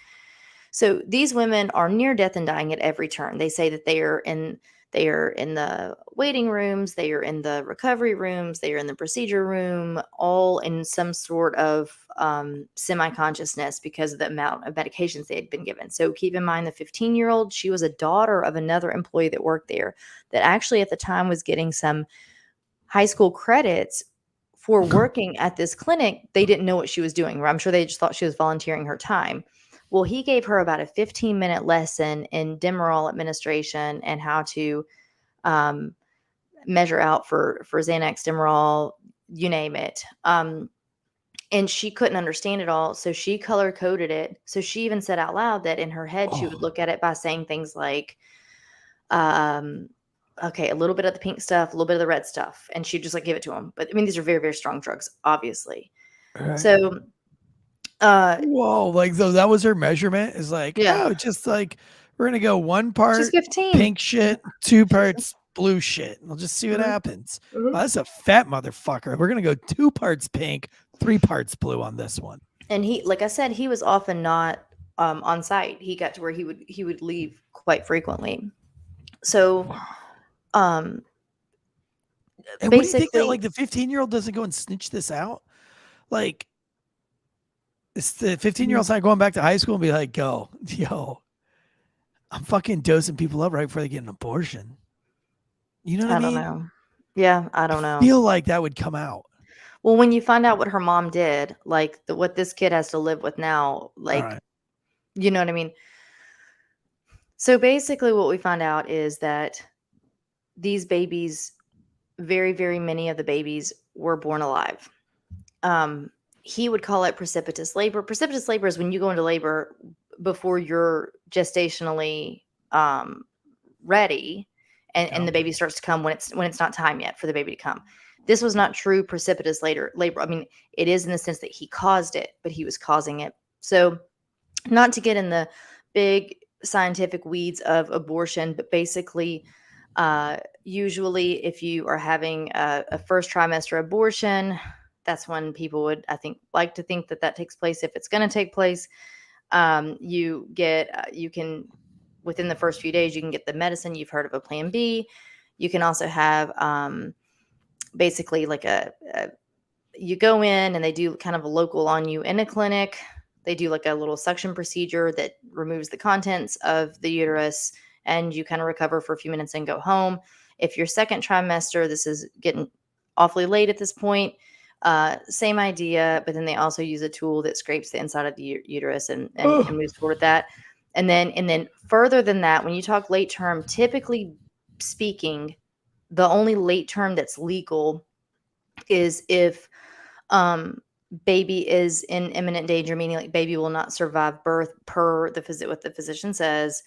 so these women are near death and dying at every turn. They say that they are in the waiting rooms, they are in the recovery rooms, they are in the procedure room, all in some sort of semi-consciousness because of the amount of medications they had been given. So keep in mind the 15-year-old, she was a daughter of another employee that worked there that actually at the time was getting some high school credits for working at this clinic. They didn't know what she was doing. I'm sure they just thought she was volunteering her time. Well, he gave her about a 15-minute lesson in Demerol administration and how to measure out for Xanax, Demerol, you name it. And she couldn't understand it all. So she color coded it. So she even said out loud that in her head, she would look at it by saying things like, okay, a little bit of the pink stuff, a little bit of the red stuff. And she'd just like give it to him. But I mean, these are very, very strong drugs, obviously. Right. So whoa, like so that was her measurement, is like, Yeah. oh, just like we're gonna go 1 part she's 15. pink shit, 2 parts blue shit. We'll just see what Mhm. happens. Mhm. Wow, that's a fat motherfucker. We're gonna go 2 parts pink, 3 parts blue on this one. And he, like I said, he was often not on site. He got to where he would leave quite frequently. So And what do you think that basically, like the 15-year-old doesn't go and snitch this out? Like, it's the 15-year-old's not going back to high school and be like, yo, I'm fucking dosing people up right before they get an abortion. You know what I I mean? don't know. Yeah, I don't know. Feel like that would come out. Well, when you find out what her mom did, like what this kid has to live with now, like, right. you know what I mean? So basically what we find out is that these babies, very, very many of the babies were born alive. He would call it precipitous labor. Precipitous labor is when you go into labor before you're gestationally ready, and the baby starts to come when it's not time yet for the baby to come. This was not true precipitous labor. I mean, it is in the sense that he caused it, but he was causing it. So, not to get in the big scientific weeds of abortion, but basically, usually if you are having a first trimester abortion, that's when people would, I think, like to think that takes place if it's going to take place. You can, within the first few days, you can get the medicine. You've heard of a plan B. You can also have basically like you go in and they do kind of a local on you in a clinic. They do like a little suction procedure that removes the contents of the uterus, and you kind of recover for a few minutes and go home. If you're second trimester, this is getting awfully late at this point. Same idea, but then they also use a tool that scrapes the inside of the uterus and moves forward with that. And then further than that, when you talk late term, typically speaking, the only late term that's legal is if baby is in imminent danger, meaning like baby will not survive birth per what the physician says,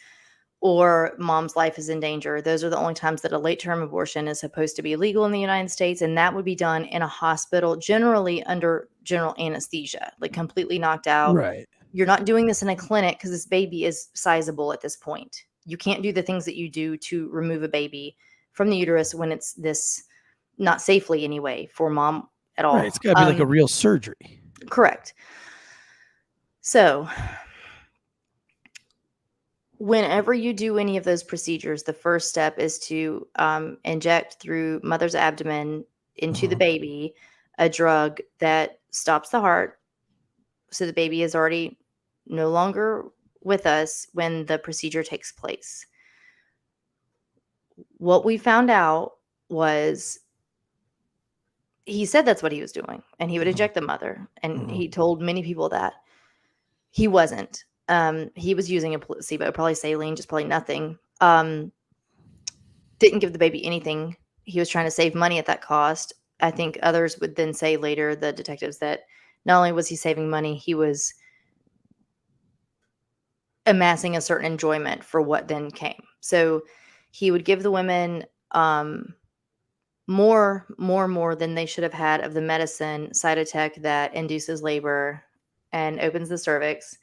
or mom's life is in danger. Those are the only times that a late term abortion is supposed to be legal in the United States. And that would be done in a hospital, generally under general anesthesia, like completely knocked out. Right. You're not doing this in a clinic because this baby is sizable at this point. You can't do the things that you do to remove a baby from the uterus when it's this not safely anyway for mom at all. Right. It's got to be like a real surgery. Correct. So whenever you do any of those procedures, the first step is to inject through mother's abdomen into the baby a drug that stops the heart. So the baby is already no longer with us when the procedure takes place. What we found out was he said that's what he was doing, and he would inject the mother, and he told many people that he wasn't. He was using a placebo, probably saline, just probably nothing. Didn't give the baby anything he was trying to save money at that cost. I think others would then say later, the detectives, that not only was he saving money, he was amassing a certain enjoyment for what then came. So he would give the women more than they should have had of the medicine, Cytotec, that induces labor and opens the cervix.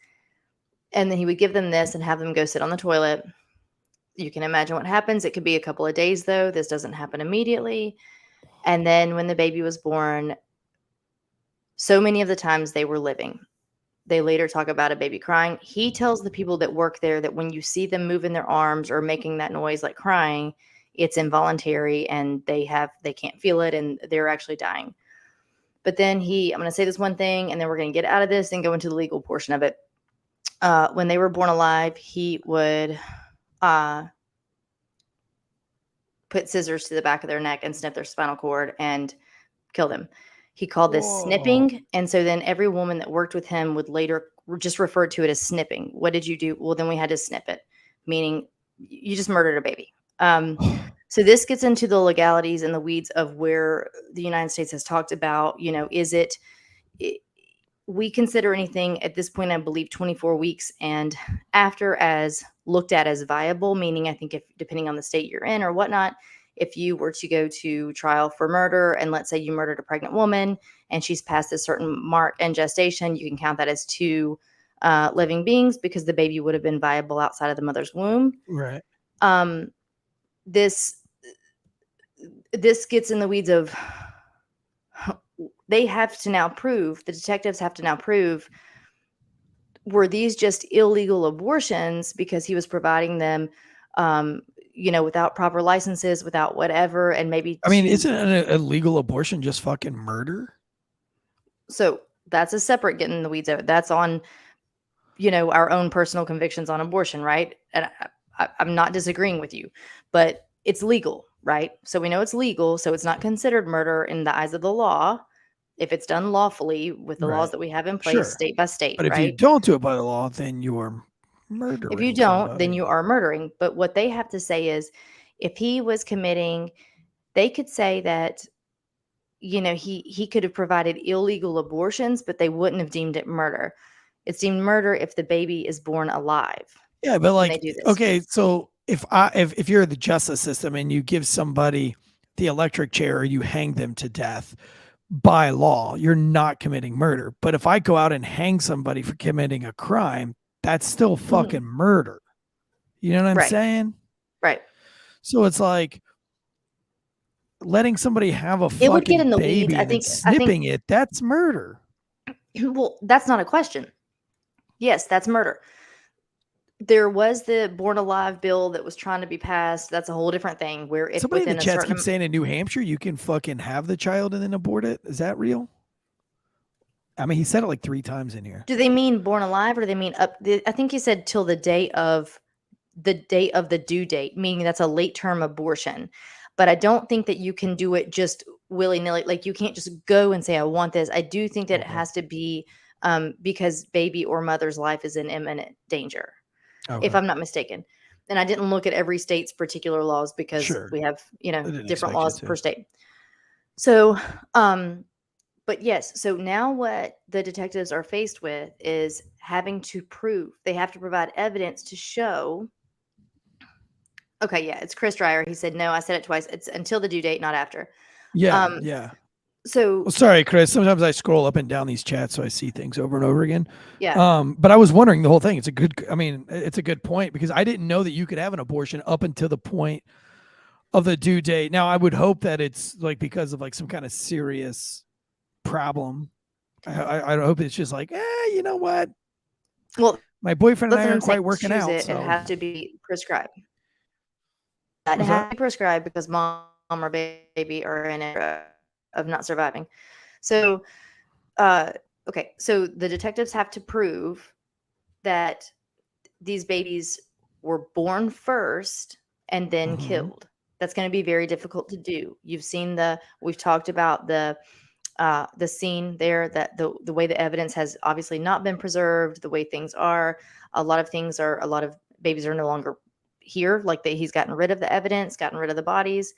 And then he would give them this and have them go sit on the toilet. You can imagine what happens. It could be a couple of days, though. This doesn't happen immediately. And then when the baby was born, so many of the times they were living. They later talk about a baby crying. He tells the people that work there that when you see them moving their arms or making that noise like crying, it's involuntary and they can't feel it and they're actually dying. But then I'm going to say this one thing and then we're going to get out of this and go into the legal portion of it. When they were born alive, he would put scissors to the back of their neck and snip their spinal cord and kill them. He called this snipping. And so then every woman that worked with him would later just refer to it as snipping. What did you do? Well, then we had to snip it, meaning you just murdered a baby. So this gets into the legalities and the weeds of where the United States has talked about, is it we consider anything at this point, I believe 24 weeks and after as looked at as viable, meaning I think if depending on the state you're in or whatnot, if you were to go to trial for murder and let's say you murdered a pregnant woman and she's past a certain mark in gestation, you can count that as 2 living beings because the baby would have been viable outside of the mother's womb. Right. This gets in the weeds of they have to now prove, the detectives have to now prove, were these just illegal abortions because he was providing them without proper licenses, without whatever, and maybe isn't an illegal abortion just fucking murder? So that's a separate getting in the weeds of it. That's on, our own personal convictions on abortion, right? And I'm not disagreeing with you, but it's legal, right? So we know it's legal, so it's not considered murder in the eyes of the law if it's done lawfully with the laws that we have in place, state by state. But if you don't do it by the law, then you're murdering. If you don't, then you are murdering. But what they have to say is, if he was committing, they could say that, he could have provided illegal abortions, but they wouldn't have deemed it murder. It's deemed murder if the baby is born alive. Yeah, but okay, so if you're the justice system and you give somebody the electric chair or you hang them to death, by law, you're not committing murder. But if I go out and hang somebody for committing a crime, that's still fucking murder. You know what I'm saying? Right. So it's like letting somebody have a fucking baby and snipping it, that's murder. Well, that's not a question. Yes, that's murder. There was the Born Alive bill that was trying to be passed. That's a whole different thing. Where if somebody in the chat keeps saying in New Hampshire you can fucking have the child and then abort it. Is that real? I mean, he said it like 3 times in here. Do they mean born alive or do they mean up? I think he said till the date of the due date, meaning that's a late term abortion. But I don't think that you can do it just willy nilly. Like you can't just go and say, I want this. I do think that it has to be because baby or mother's life is in imminent danger. Okay. If I'm not mistaken. And I didn't look at every state's particular laws because we have, different laws per state. So, but yes, so now what the detectives are faced with is having to prove, they have to provide evidence to show. Okay, yeah, it's Chris Dreyer. He said, no, I said it twice. It's until the due date, not after. Yeah, yeah. So sorry, Chris. Sometimes I scroll up and down these chats, so I see things over and over again. Yeah. But I was wondering the whole thing. It's a good point because I didn't know that you could have an abortion up until the point of the due date. Now I would hope that it's like because of like some kind of serious problem. I hope it's just like, you know what? Well, my boyfriend and I aren't quite working out. It has to be prescribed. It has to be prescribed because mom or baby are in it. Of not surviving. So, okay. So the detectives have to prove that these babies were born first and then killed. That's going to be very difficult to do. You've seen we've talked about the scene there, that the way the evidence has obviously not been preserved, the way things are, a lot of babies are no longer here. Like he's gotten rid of the evidence, gotten rid of the bodies.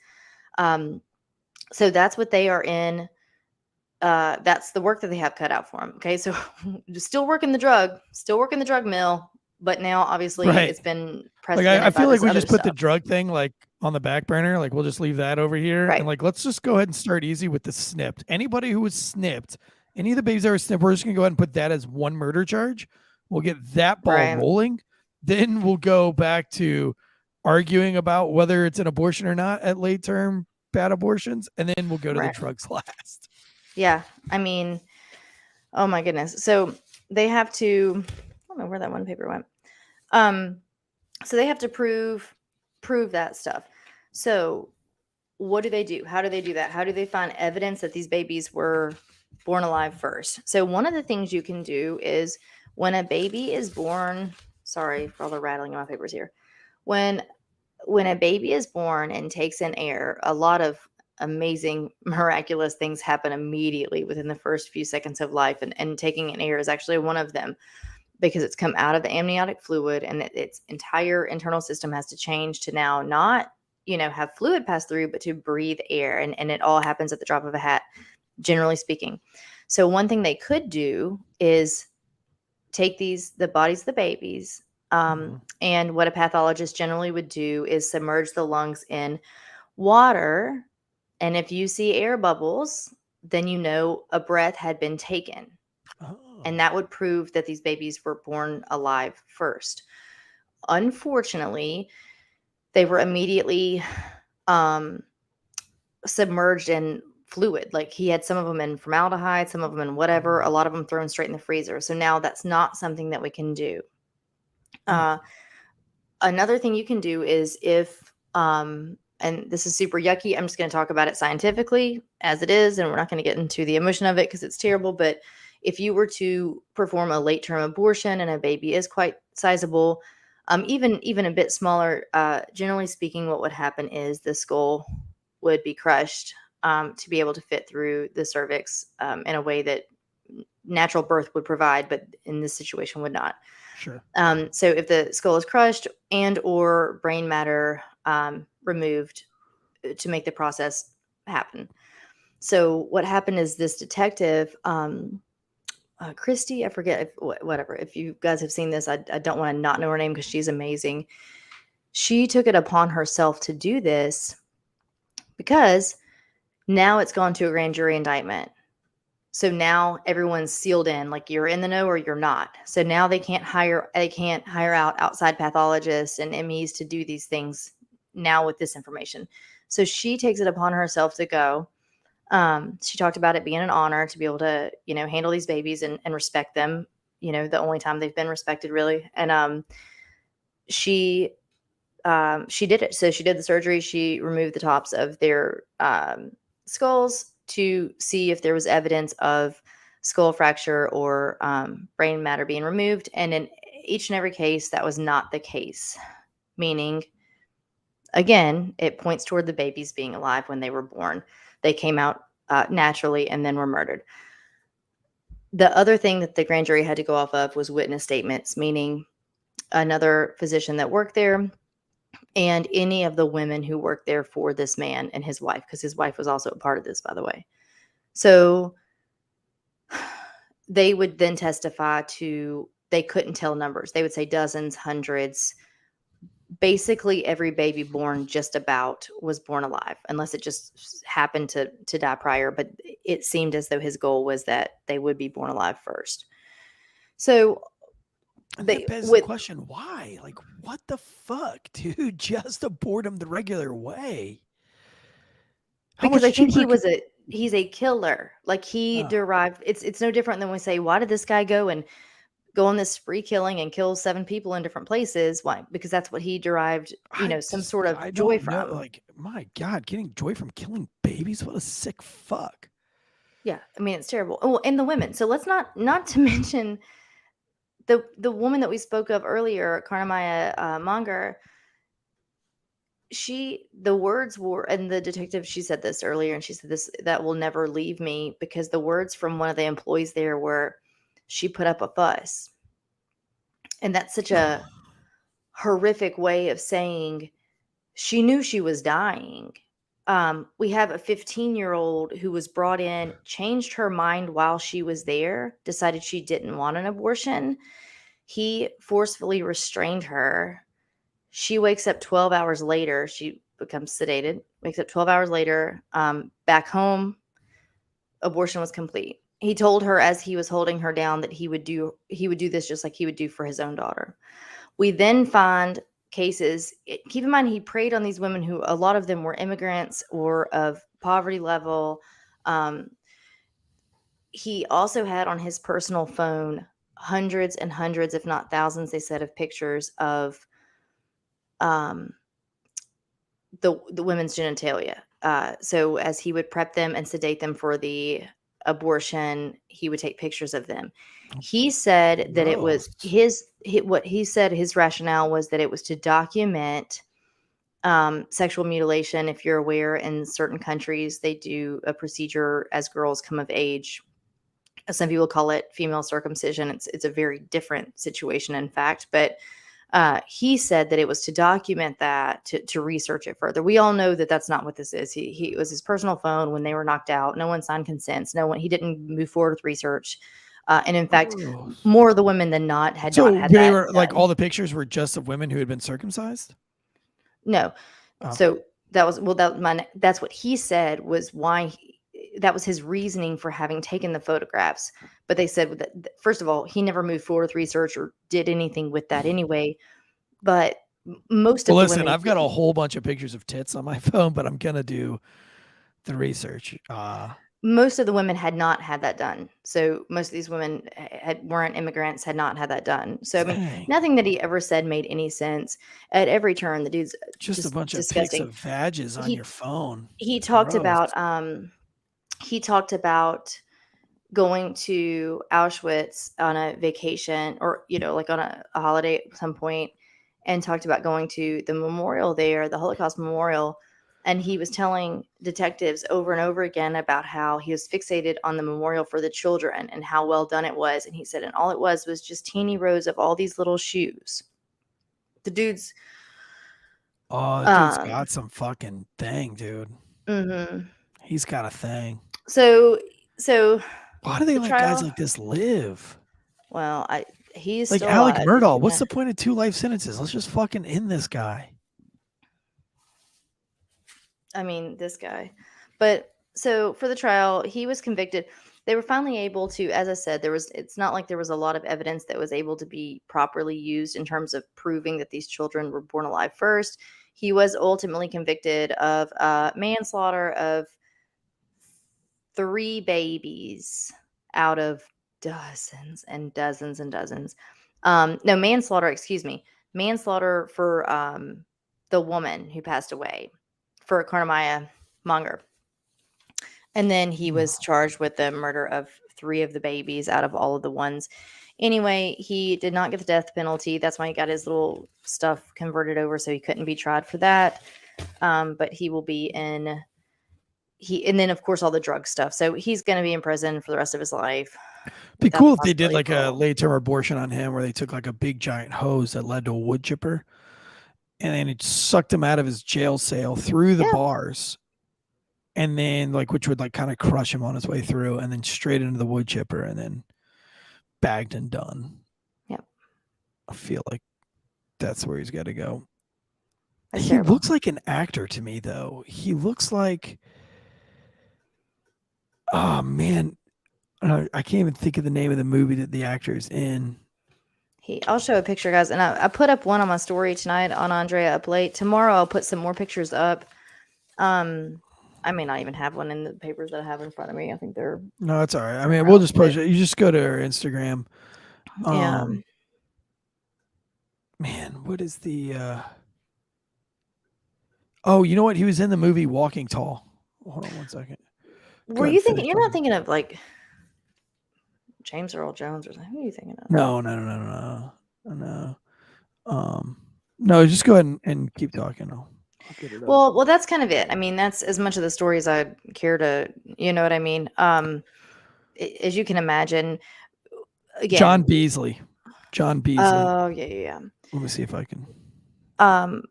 So that's what they are in. That's the work that they have cut out for them. Okay, so still working the drug mill, but now obviously Right. it's been Like precedented I by feel like this we other just put the stuff. drug thing like on the back burner. Like we'll just leave that over here, Right. and like let's just go ahead and start easy with the snipped. Anybody who was snipped, any of the babies that were snipped, we're just gonna go ahead and put that as one murder charge. We'll get that ball Right. rolling. Then we'll go back to arguing about whether it's an abortion or not at late term bad abortions, and then we'll go to the Right. drugs last. Yeah, I mean, oh my goodness. So they have to. I don't know where that one paper went. So they have to prove that stuff. So what do they do? How do they do that? How do they find evidence that these babies were born alive first? So one of the things you can do is when a baby is born, sorry for all the rattling of my papers here. When a baby is born and takes in air, a lot of amazing, miraculous things happen immediately within the first few seconds of life. And taking in air is actually one of them, because it's come out of the amniotic fluid and its entire internal system has to change to now not, have fluid pass through, but to breathe air. And it all happens at the drop of a hat, generally speaking. So one thing they could do is take the bodies of the babies. And what a pathologist generally would do is submerge the lungs in water. And if you see air bubbles, then a breath had been taken. And that would prove that these babies were born alive first. Unfortunately, they were immediately submerged in fluid. Like he had some of them in formaldehyde, some of them in whatever, a lot of them thrown straight in the freezer. So now that's not something that we can do. Another thing you can do is if, and this is super yucky, I'm just going to talk about it scientifically as it is, and we're not going to get into the emotion of it because it's terrible. But if you were to perform a late term abortion and a baby is quite sizable, even a bit smaller, generally speaking, what would happen is the skull would be crushed to be able to fit through the cervix in a way that natural birth would provide, but in this situation would not. Sure. So if the skull is crushed and or brain matter removed to make the process happen. So what happened is this detective, Christy, I forget whatever. If you guys have seen this, I don't want to not know her name because she's amazing. She took it upon herself to do this because now it's gone to a grand jury indictment. So now everyone's sealed in, like you're in the know or you're not. So now they can't hire out outside pathologists and MEs to do these things now with this information. So she takes it upon herself to go. She talked about it being an honor to be able to, handle these babies and respect them, the only time they've been respected really. And she did it. So she did the surgery. She removed the tops of their skulls to see if there was evidence of skull fracture or brain matter being removed. And in each and every case, that was not the case. Meaning, again, it points toward the babies being alive when they were born. They came out naturally and then were murdered. The other thing that the grand jury had to go off of was witness statements, meaning another physician that worked there and any of the women who worked there for this man and his wife, because his wife was also a part of this, by the way. So they would then testify to, they couldn't tell numbers. They would say dozens, hundreds. Basically, every baby born just about was born alive, unless it just happened to die prior. But it seemed as though his goal was that they would be born alive first. So that begs the question, why? Like, what the fuck, dude? Just abort him the regular way. Because I think he's a killer. Like he derived, it's no different than we say, why did this guy go on this spree killing and kill 7 people in different places? Why? Because that's what he derived, some sort of joy from. Like, my God, getting joy from killing babies? What a sick fuck. Yeah, I mean, it's terrible. Oh, and the women. So let's not to mention the woman that we spoke of earlier, Karnamaya Munger. The words were, and the detective, she said this earlier, and she said this, that will never leave me, because the words from one of the employees there were, she put up a fuss. And that's such a horrific way of saying she knew she was dying, We have a 15-year-old who was brought in, changed her mind while she was there, decided she didn't want an abortion. He forcefully restrained her. She wakes up 12 hours later. She becomes sedated, wakes up 12 hours later, back home. Abortion was complete. He told her as he was holding her down that he would do this just like he would do for his own daughter. We then find cases. Keep in mind, he preyed on these women who, a lot of them were immigrants or of poverty level. He also had on his personal phone hundreds and hundreds, if not thousands, they said, of pictures of the women's genitalia. So as he would prep them and sedate them for the abortion, he would take pictures of them. He said that it was what he said his rationale was that it was to document sexual mutilation. If you're aware, in certain countries, they do a procedure as girls come of age. Some people call it female circumcision. It's a very different situation, in fact, but he said that it was to document that, to research it further. We all know that that's not what this is. It was his personal phone when they were knocked out. No one signed consents. He didn't move forward with research. And in fact, more of the women than not had not had that. Were like all the pictures were just of women who had been circumcised? No. Oh. So that's what he said was why that was his reasoning for having taken the photographs. But they said that, first of all, he never moved forward with research or did anything with that anyway. But most of the women, I've got a whole bunch of pictures of tits on my phone, but I'm going to do the research. Most of the women had not had that done. So most of these women weren't immigrants, had not had that done. So I mean, nothing that he ever said made any sense. At every turn, the dude's just a bunch disgusting. Of pics of vages on your phone. He talked about going to Auschwitz on a vacation, or like on a holiday at some point, and talked about going to the memorial there, the Holocaust memorial. And he was telling detectives over and over again about how he was fixated on the memorial for the children and how well done it was. And he said, and all it was just teeny rows of all these little shoes. The dude's got some fucking thing, dude. Mm-hmm. He's got a thing. So why do they let guys like this live? Well, he's like still Alec alive. Murdaugh. What's the point of 2 life sentences? Let's just fucking end this guy. I mean, this guy. But so for the trial, he was convicted. They were finally able to, as I said, it's not like there was a lot of evidence that was able to be properly used in terms of proving that these children were born alive first. He was ultimately convicted of manslaughter of 3 babies out of dozens and dozens and dozens. No, manslaughter, excuse me. Manslaughter for the woman who passed away, for Karnamaya Monger. And then he was charged with the murder of 3 of the babies out of all of the ones. Anyway, he did not get the death penalty. That's why he got his little stuff converted over, so he couldn't be tried for that. But he will be and then of course all the drug stuff. So he's going to be in prison for the rest of his life. It'd be cool if they did like a late-term abortion on him, where they took like a big giant hose that led to a wood chipper, and then it sucked him out of his jail cell through the bars, and then which would kind of crush him on his way through, and then straight into the wood chipper, and then bagged and done. Yep. I feel like that's where he's got to go. That's he terrible. Looks like an actor to me, though. He looks like, oh man, I can't even think of the name of the movie that the actor is in. I'll show a picture, guys, and I put up one on my story tonight on Andrea Up Late. Tomorrow I'll put some more pictures up. I may not even have one in the papers that I have in front of me. I think they're... No, it's all right. I mean, we'll just post it. You just go to our Instagram. Yeah. Man, what is the... Oh, you know what? He was in the movie Walking Tall. Hold on one second. Were you thinking... You're not thinking of, James Earl Jones or something? Who are you thinking of? No. No, just go ahead and keep talking. I'll get it up. Well, that's kind of it. I mean, that's as much of the story as I care to, you know what I mean? As you can imagine, again, John Beasley. Oh, yeah. Let me see if I can.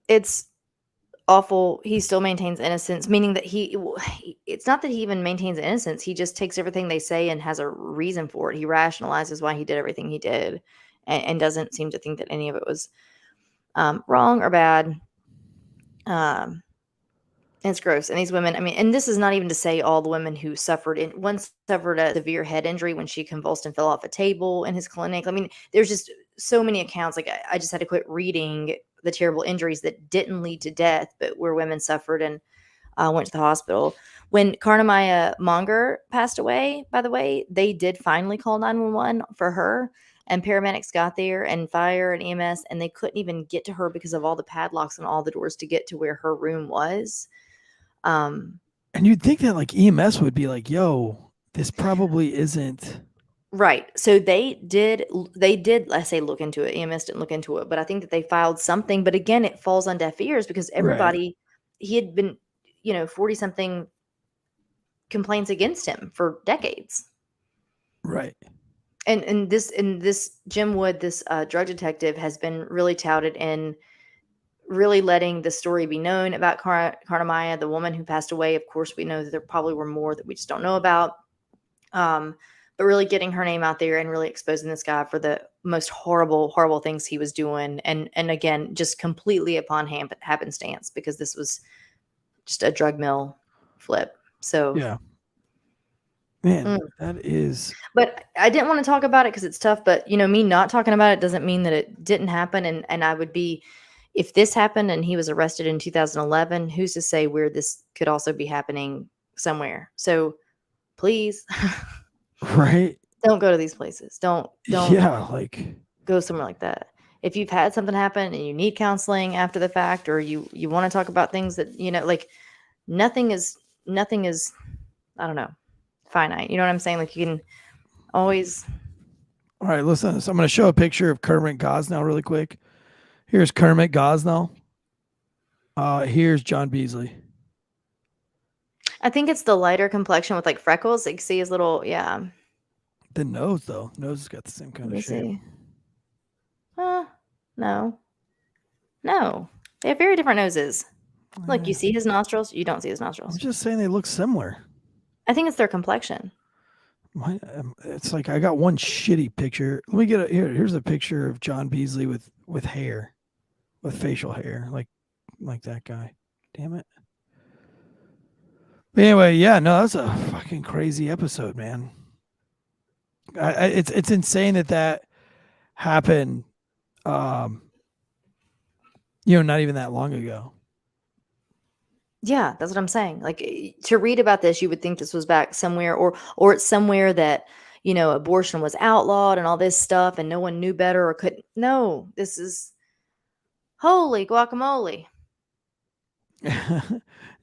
It's awful. He still maintains innocence, meaning that it's not that he even maintains innocence. He just takes everything they say and has a reason for it. He rationalizes why he did everything he did, and doesn't seem to think that any of it was wrong or bad. It's gross. And these women, I mean, and this is not even to say all the women who one suffered a severe head injury when she convulsed and fell off a table in his clinic. I mean, there's just so many accounts. Like, I just had to quit reading the terrible injuries that didn't lead to death, but where women suffered and went to the hospital. When Karnamaya Monger passed away, by the way, they did finally call 911 for her. And paramedics got there, and fire and EMS, and they couldn't even get to her because of all the padlocks on all the doors to get to where her room was. And you'd think that like EMS would be like, yo, this probably isn't right. So they did, I say look into it. EMS didn't look into it, but I think that they filed something. But again, it falls on deaf ears because everybody, he had been, 40 something complaints against him for decades. Right. And this Jim Wood, this drug detective, has been really touted in really letting the story be known about Karnamaya, the woman who passed away. Of course, we know that there probably were more that we just don't know about. But really getting her name out there and really exposing this guy for the most horrible, horrible things he was doing. And again, just completely upon happenstance, because this was just a drug mill flip. So yeah. Man, that is. But I didn't want to talk about it because it's tough. But, me not talking about it doesn't mean that it didn't happen. And I would be, if this happened and he was arrested in 2011, who's to say where this could also be happening somewhere? So please, right. Don't go to these places. Don't like go somewhere like that. If you've had something happen and you need counseling after the fact, or you want to talk about things that, like nothing is, I don't know, finite. You know what I'm saying? Like you can always. All right, listen. So I'm going to show a picture of Kermit Gosnell really quick. Here's Kermit Gosnell. Here's John Beasley. I think it's the lighter complexion with like freckles. Like see his little, yeah. The nose though. Nose has got the same kind of shape. No. They have very different noses. Like you see his nostrils, you don't see his nostrils. I'm just saying they look similar. I think it's their complexion. It's like I got one shitty picture. Let me get here's a picture of John Beasley with hair, with facial hair, like that guy. Damn it. But anyway, yeah, no, that's a fucking crazy episode, man. It's insane that happened. Not even that long ago. Yeah, that's what I'm saying. Like to read about this, you would think this was back somewhere, or it's somewhere that abortion was outlawed and all this stuff, and no one knew better or couldn't. No, this is holy guacamole.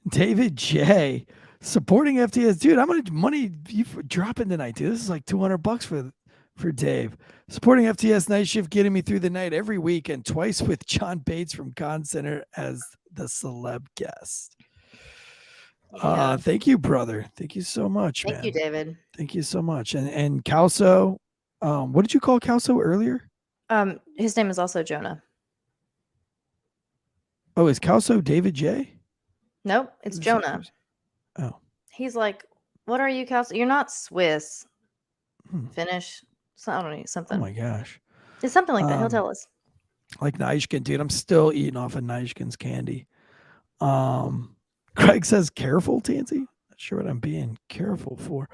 David J. supporting FTS, dude. How much money you dropping tonight, dude? This is like $200 for Dave. Supporting FTS Night Shift, getting me through the night every week, and twice with John Bates from Con Center as the celeb guest. Yeah. Thank you, brother. Thank you so much, man. Thank you, David. Thank you so much. And Calso, what did you call Calso earlier? His name is also Jonah. Oh, is Calso David J? Nope, it's Jonah. Oh. He's like, what are you, Calso? You're not Swiss. Finnish. So, I don't know, something. Oh my gosh. It's something like that. He'll tell us. Like Nijkin, dude. I'm still eating off of Nijkin's candy. Craig says, careful, Tansy. Not sure what I'm being careful for.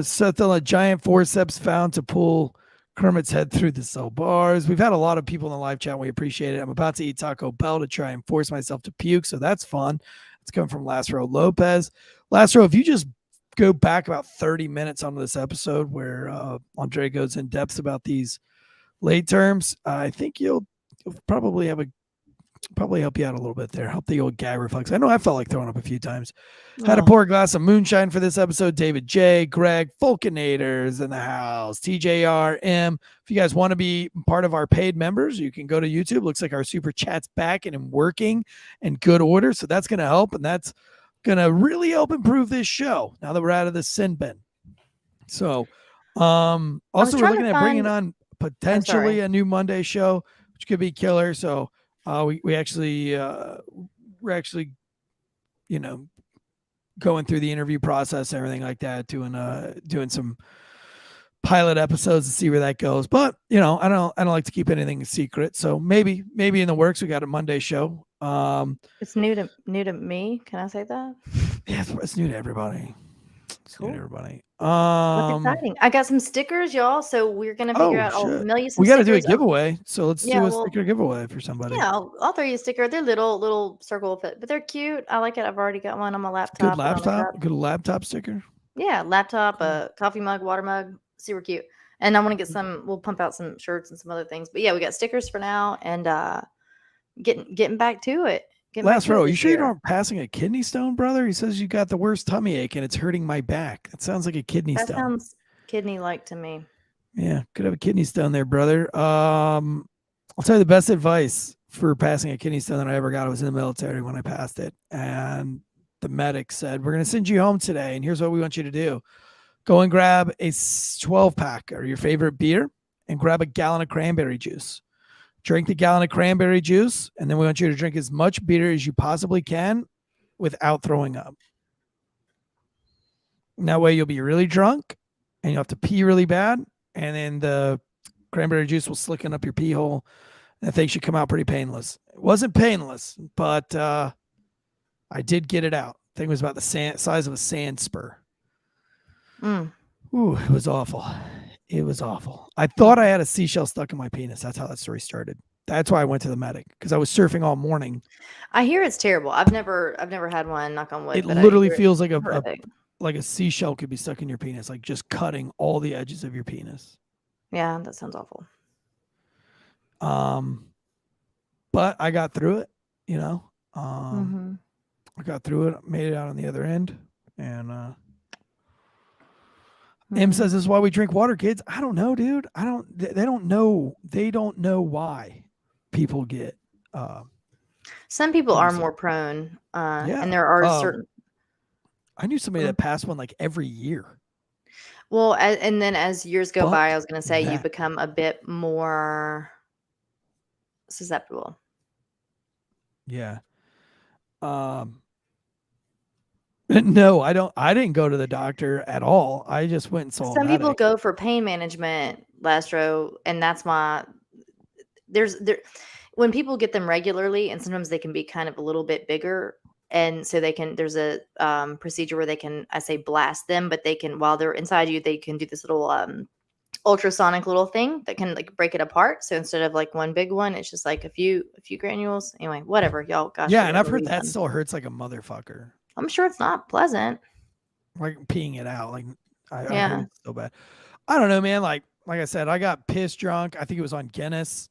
Seth, a giant forceps found to pull Kermit's head through the cell bars. We've had a lot of people in the live chat. We appreciate it. I'm about to eat Taco Bell to try and force myself to puke, so that's fun. It's coming from Lázaro Lopez. Lázaro, if you just go back about 30 minutes onto this episode where Andrea goes in depth about these late terms, I think you'll probably help you out a little bit there. Help the old gag reflex. I know I felt like throwing up a few times. Had to pour a glass of moonshine for this episode. David J, Greg, Fulcanators in the house, TJR, M. If you guys want to be part of our paid members, you can go to YouTube. Looks like our super chat's back and in working and good order. So that's going to help. And that's going to really help improve this show now that we're out of the sin bin. So also we're looking at bringing on potentially a new Monday show, which could be killer. So We actually we're actually, going through the interview process, everything like that, doing some pilot episodes to see where that goes. But I don't like to keep anything secret. So maybe in the works. We got a Monday show. It's new to me. Can I say that? Yeah, it's new to everybody. Cool. New to everybody. That's exciting. I got some stickers, y'all. So we're gonna figure out. I'll mail you some. We got to do a stickers. giveaway. So let's do a sticker giveaway for somebody. Yeah, I'll throw you a sticker. They're little circle of it, but they're cute. I like it. I've already got one on my laptop. Good laptop sticker. Yeah, laptop, a coffee mug, water mug, super cute. And I want to get some. We'll pump out some shirts and some other things. But yeah, we got stickers for now, and getting back to it. Last row. You sure you're not passing a kidney stone, brother? He says you got the worst tummy ache and it's hurting my back. That sounds like a kidney stone. That sounds kidney-like to me. Yeah, could have a kidney stone there, brother. I'll tell you the best advice for passing a kidney stone that I ever got. I was in the military when I passed it, and the medic said, "We're going to send you home today, and here's what we want you to do: go and grab a 12-pack or your favorite beer, and grab a gallon of cranberry juice. Drink the gallon of cranberry juice, and then we want you to drink as much beer as you possibly can without throwing up. And that way you'll be really drunk, and you'll have to pee really bad, and then the cranberry juice will slicken up your pee hole. And I think should come out pretty painless. It wasn't painless, but I did get it out. I think it was about the size of a sand spur. Ooh, it was awful. It was awful. I thought I had a seashell stuck in my penis. That's how that story started. That's why I went to the medic, because I was surfing all morning. I hear it's terrible. I've never had one, knock on wood. It literally feels like a seashell could be stuck in your penis, like just cutting all the edges of your penis. Yeah, that sounds awful. But I got through it, I got through it, made it out on the other end, and M says this is why we drink water, kids. I don't know, dude. They don't know why people get some people are more prone, and there are certain. I knew somebody that passed one like every year. Well, and then as years go by, I was going to say you become a bit more susceptible. Yeah. No, I didn't go to the doctor at all. I just went and saw some people go for pain management, Lastro, and that's why when people get them regularly, and sometimes they can be kind of a little bit bigger, and so there's a procedure where they can, I say blast them, but they can, while they're inside you, they can do this little ultrasonic little thing that can like break it apart. So instead of like one big one, it's just like a few granules. Anyway, whatever, y'all. Gosh, yeah, and I've heard that still hurts like a motherfucker. I'm sure it's not pleasant. Like peeing it out. Like I heard it's so bad. I don't know, man. Like I said, I got pissed drunk. I think it was on Guinness.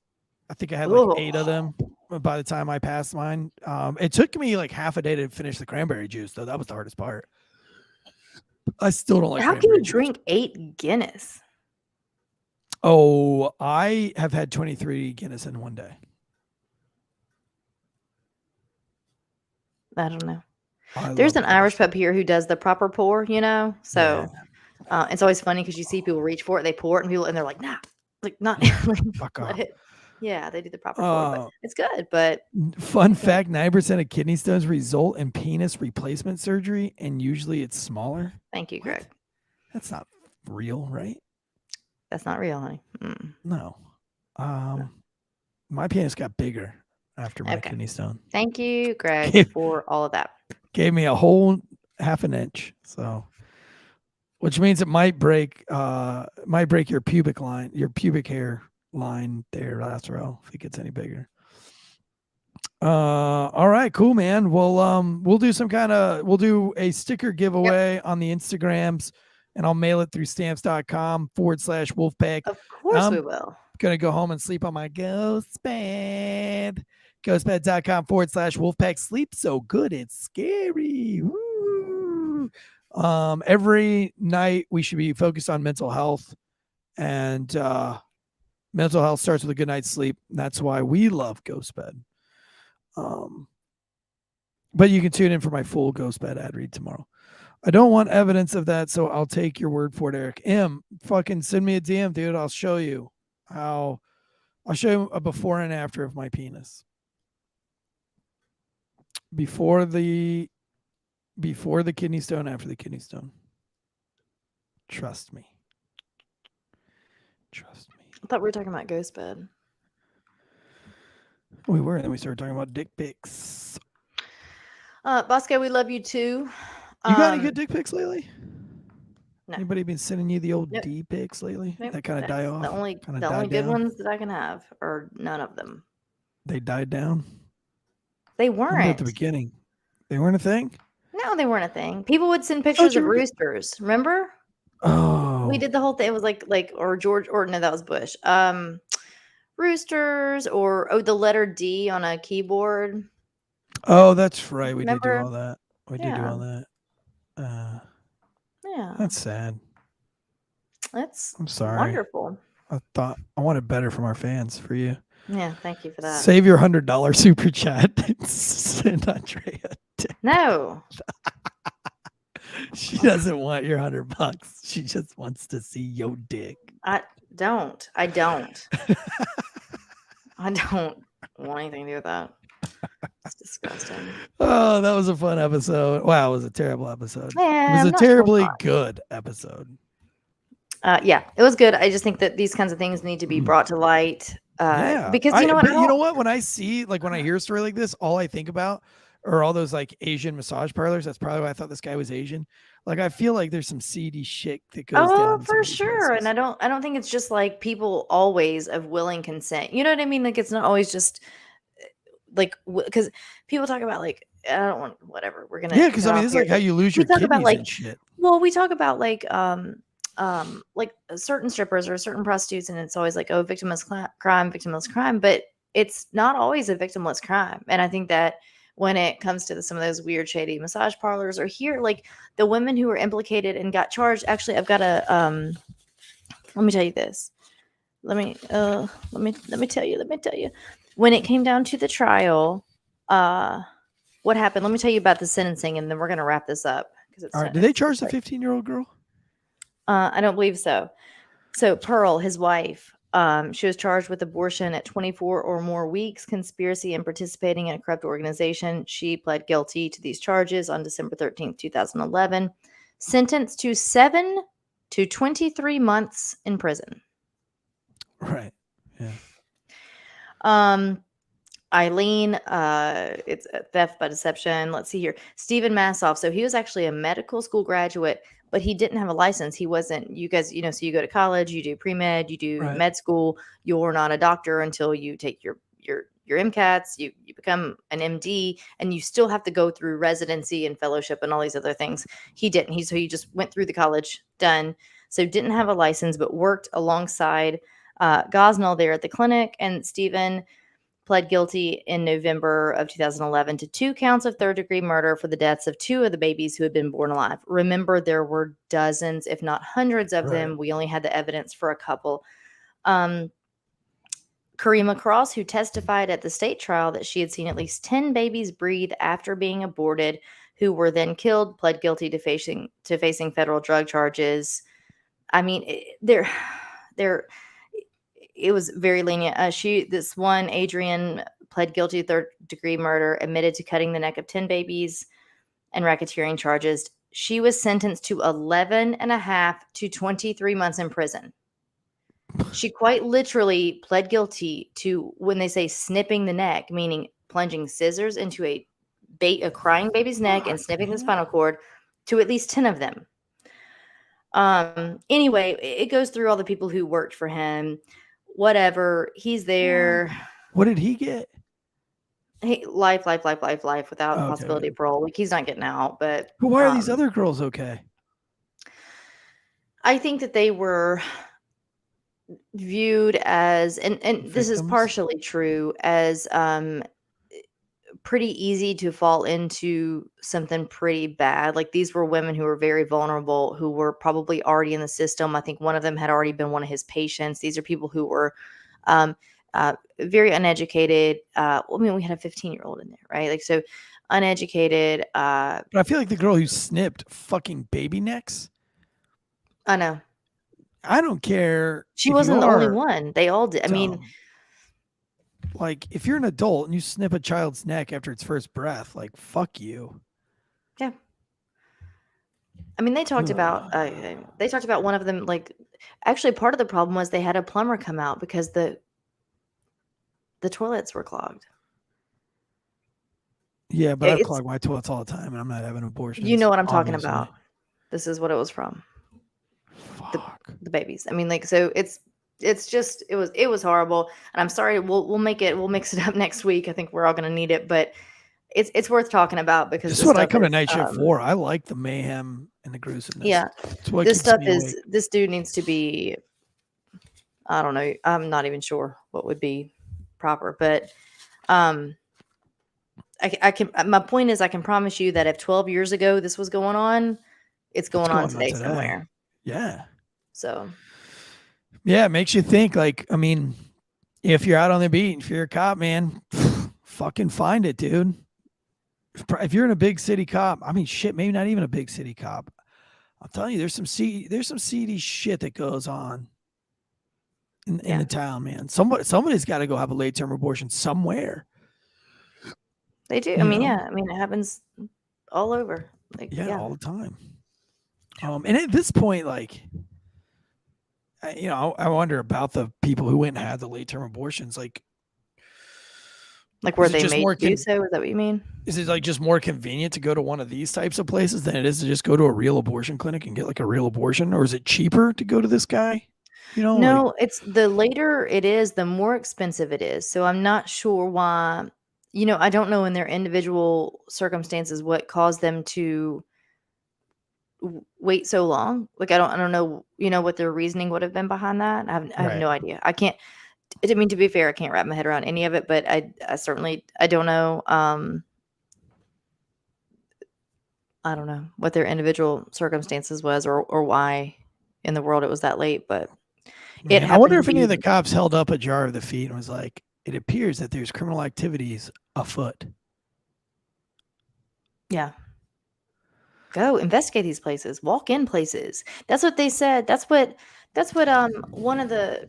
I think I had like 8 of them by the time I passed mine. It took me like half a day to finish the cranberry juice, though. That was the hardest part. I still don't like. How can you drink 8 Guinness? Oh, I have had 23 Guinness in one day. I don't know. There's an Irish pub here who does the proper pour, so it's always funny because you see people reach for it, they pour it, and they're like, nah, like not fuck off. Yeah, they do the proper pour, but it's good. But fun fact, 9% of kidney stones result in penis replacement surgery, and usually it's smaller. Thank you, Greg. That's not real, right? That's not real, honey. No. My penis got bigger after my kidney stone. Thank you, Greg, for all of that. Gave me a whole half an inch, so which means it might break your pubic hair line there, last row, if it gets any bigger. All right, cool, man. We'll do a sticker giveaway on the Instagrams, and I'll mail it through stamps.com/Wolfpack. Of course we will. Gonna go home and sleep on my ghost bed. Ghostbed.com/Wolfpack. Sleep so good it's scary. Woo. Every night we should be focused on mental health, and mental health starts with a good night's sleep. That's why we love Ghost Bed. But you can tune in for my full Ghost Bed ad read tomorrow. I don't want evidence of that, so I'll take your word for it, Eric. Fucking send me a DM, dude. I'll show you a before and after of my penis. Before the kidney stone, after the kidney stone. Trust me. Trust me. I thought we were talking about ghost bed. We were, and then we started talking about dick pics. Bosco, we love you too. You got any good dick pics lately? No. Anybody been sending you the old Nope. D pics lately? Nope. That kind of die off. The only good down? ones that I can have are none of them. They died down. They Remember weren't. at the beginning. They weren't a thing. No, they weren't a thing. People would send pictures of roosters. Remember? Oh, We did the whole thing. It was like or George or no, that was Bush. Roosters or the letter D on a keyboard. Oh, that's right. We did do Remember? all that. We did do all that. Yeah. That's sad. I'm sorry. Wonderful. I wanted better from our fans for you. Yeah, thank you for that. Save your $100 super chat. Send Andrea. No. She doesn't want your $100. She just wants to see your dick. I don't. I don't want anything to do with that. It's disgusting. Oh, that was a fun episode. Wow, it was a terrible episode. Yeah, it was a terribly good episode. Yeah, it was good. I just think that these kinds of things need to be brought to light. Because you know what? But you know what? When I hear a story like this, all I think about are all those like Asian massage parlors. That's probably why I thought this guy was Asian. Like, I feel like there's some seedy shit that goes down. Oh, for sure. And I don't think it's just like people always of willing consent. You know what I mean? Like, it's not always just like, because people talk about like, I don't want whatever. We're gonna because I mean, this is like how you lose your kidneys and shit. Well, we talk about like certain strippers or certain prostitutes, and it's always like, oh, victimless crime, but it's not always a victimless crime. And I think that when it comes to some of those weird, shady massage parlors, or here, like the women who were implicated and got charged. Actually, I've got a let me tell you this. Let me tell you. When it came down to the trial, what happened? Let me tell you about the sentencing, and then we're gonna wrap this up. All right. Did they charge the 15-year-old girl? I don't believe so. So Pearl, his wife, she was charged with abortion at 24 or more weeks, conspiracy and participating in a corrupt organization. She pled guilty to these charges on December 13th, 2011, sentenced to 7 to 23 months in prison. Right. Yeah. Eileen, it's a theft by deception. Let's see here. Stephen Massoff. So he was actually a medical school graduate, but he didn't have a license. He wasn't, you guys, so you go to college, you do pre-med, you do med school. You're not a doctor until you take your MCATs, you become an MD, and you still have to go through residency and fellowship and all these other things. He didn't. He just went through the college, done. So didn't have a license, but worked alongside Gosnell there at the clinic. And Stephen pled guilty in November of 2011 to 2 counts of third-degree murder for the deaths of 2 of the babies who had been born alive. Remember, there were dozens, if not hundreds of them. We only had the evidence for a couple. Karima Cross, who testified at the state trial that she had seen at least 10 babies breathe after being aborted, who were then killed, pled guilty to facing federal drug charges. I mean, it was very lenient. This one, Adrian, pled guilty to third-degree murder, admitted to cutting the neck of 10 babies and racketeering charges. She was sentenced to 11 and a half to 23 months in prison. She quite literally pled guilty to, when they say snipping the neck, meaning plunging scissors into a crying baby's neck and snipping the spinal cord, to at least 10 of them. Anyway, it goes through all the people who worked for him. Whatever, he's there. What did he get? Hey, life without possibility of parole. Like, he's not getting out. But why are these other girls okay? I think that they were viewed as, and this is partially true, as pretty easy to fall into something pretty bad. Like, these were women who were very vulnerable, who were probably already in the system. I think one of them had already been one of his patients. These are people who were very uneducated. I mean, we had a 15-year-old in there, right? Like, so uneducated. But I feel like the girl who snipped fucking baby necks. I know. I don't care. She wasn't the only one. They all did. I mean, Like, if you're an adult and you snip a child's neck after its first breath, like, fuck you. Yeah. I mean, they talked about one of them. Like, actually, part of the problem was they had a plumber come out because the toilets were clogged. Yeah, but I clog my toilets all the time, and I'm not having abortions. You know what I'm talking obviously. about. This is what it was from. Fuck. The babies. I mean, like, so it's just it was horrible. And I'm sorry. We'll mix it up next week. I think we're all gonna need it, but it's worth talking about because this is what I come to night shift for. I like the mayhem and the gruesomeness. Yeah, this stuff is awake. This dude needs to be. I don't know. I'm not even sure what would be proper, but I can. My point is, I can promise you that if 12 years ago this was going on, it's going on today somewhere. Yeah. So. Yeah, it makes you think. Like, I mean, if you're out on the beat, if you're a cop, man, fucking find it, dude. If you're in a big city cop, I mean, shit, maybe not even a big city cop. I'll tell you, there's some seedy shit that goes on in the town, man. Somebody's got to go have a late term abortion somewhere. They do. I mean, it happens all over. Like, all the time. And at this point, like, I wonder about the people who went and had the late term abortions. Like where they made do so? Is that what you mean? Is it like just more convenient to go to one of these types of places than it is to just go to a real abortion clinic and get like a real abortion? Or is it cheaper to go to this guy? No, it's the later it is, the more expensive it is. So I'm not sure why. I don't know in their individual circumstances what caused them to wait so long. Like, I don't know, what their reasoning would have been behind that. I have no idea. I can't. I mean, to be fair, I can't wrap my head around any of it, but I certainly don't know. I don't know what their individual circumstances was or why in the world it was that late, but I wonder if any of the cops held up a jar of the feet and was like, it appears that there's criminal activities afoot. Yeah. Go investigate these places, walk in places. That's what they said. That's what one of the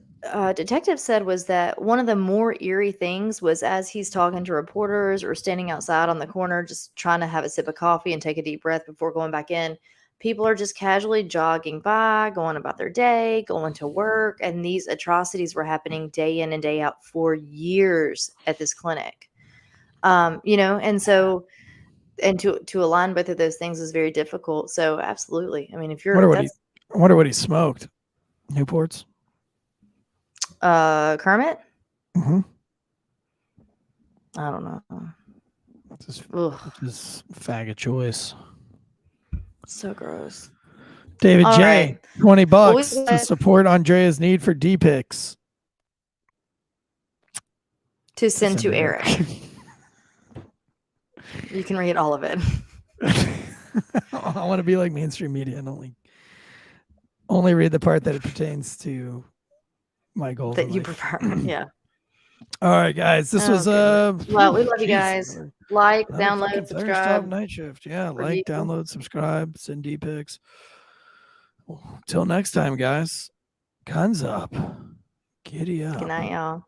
detectives said, was that one of the more eerie things was as he's talking to reporters or standing outside on the corner, just trying to have a sip of coffee and take a deep breath before going back in. People are just casually jogging by, going about their day, going to work. And these atrocities were happening day in and day out for years at this clinic. And so, and to align both of those things is very difficult. So absolutely. I mean, if you're, I wonder what he smoked. Newports. Kermit. Mm-hmm. I don't know. Just faggot choice. So gross. David All J. right. $20 to support Andrea's need for D-pics. To send to Eric. You can read all of it. I want to be like mainstream media and only read the part that it pertains to my goals. That you prefer. Yeah. All right, guys. This was well, we love you guys. Like, download, subscribe. Night shift. Yeah, like, download, subscribe, send D-pics. Till next time, guys. Guns up. Giddy up. Good night, y'all.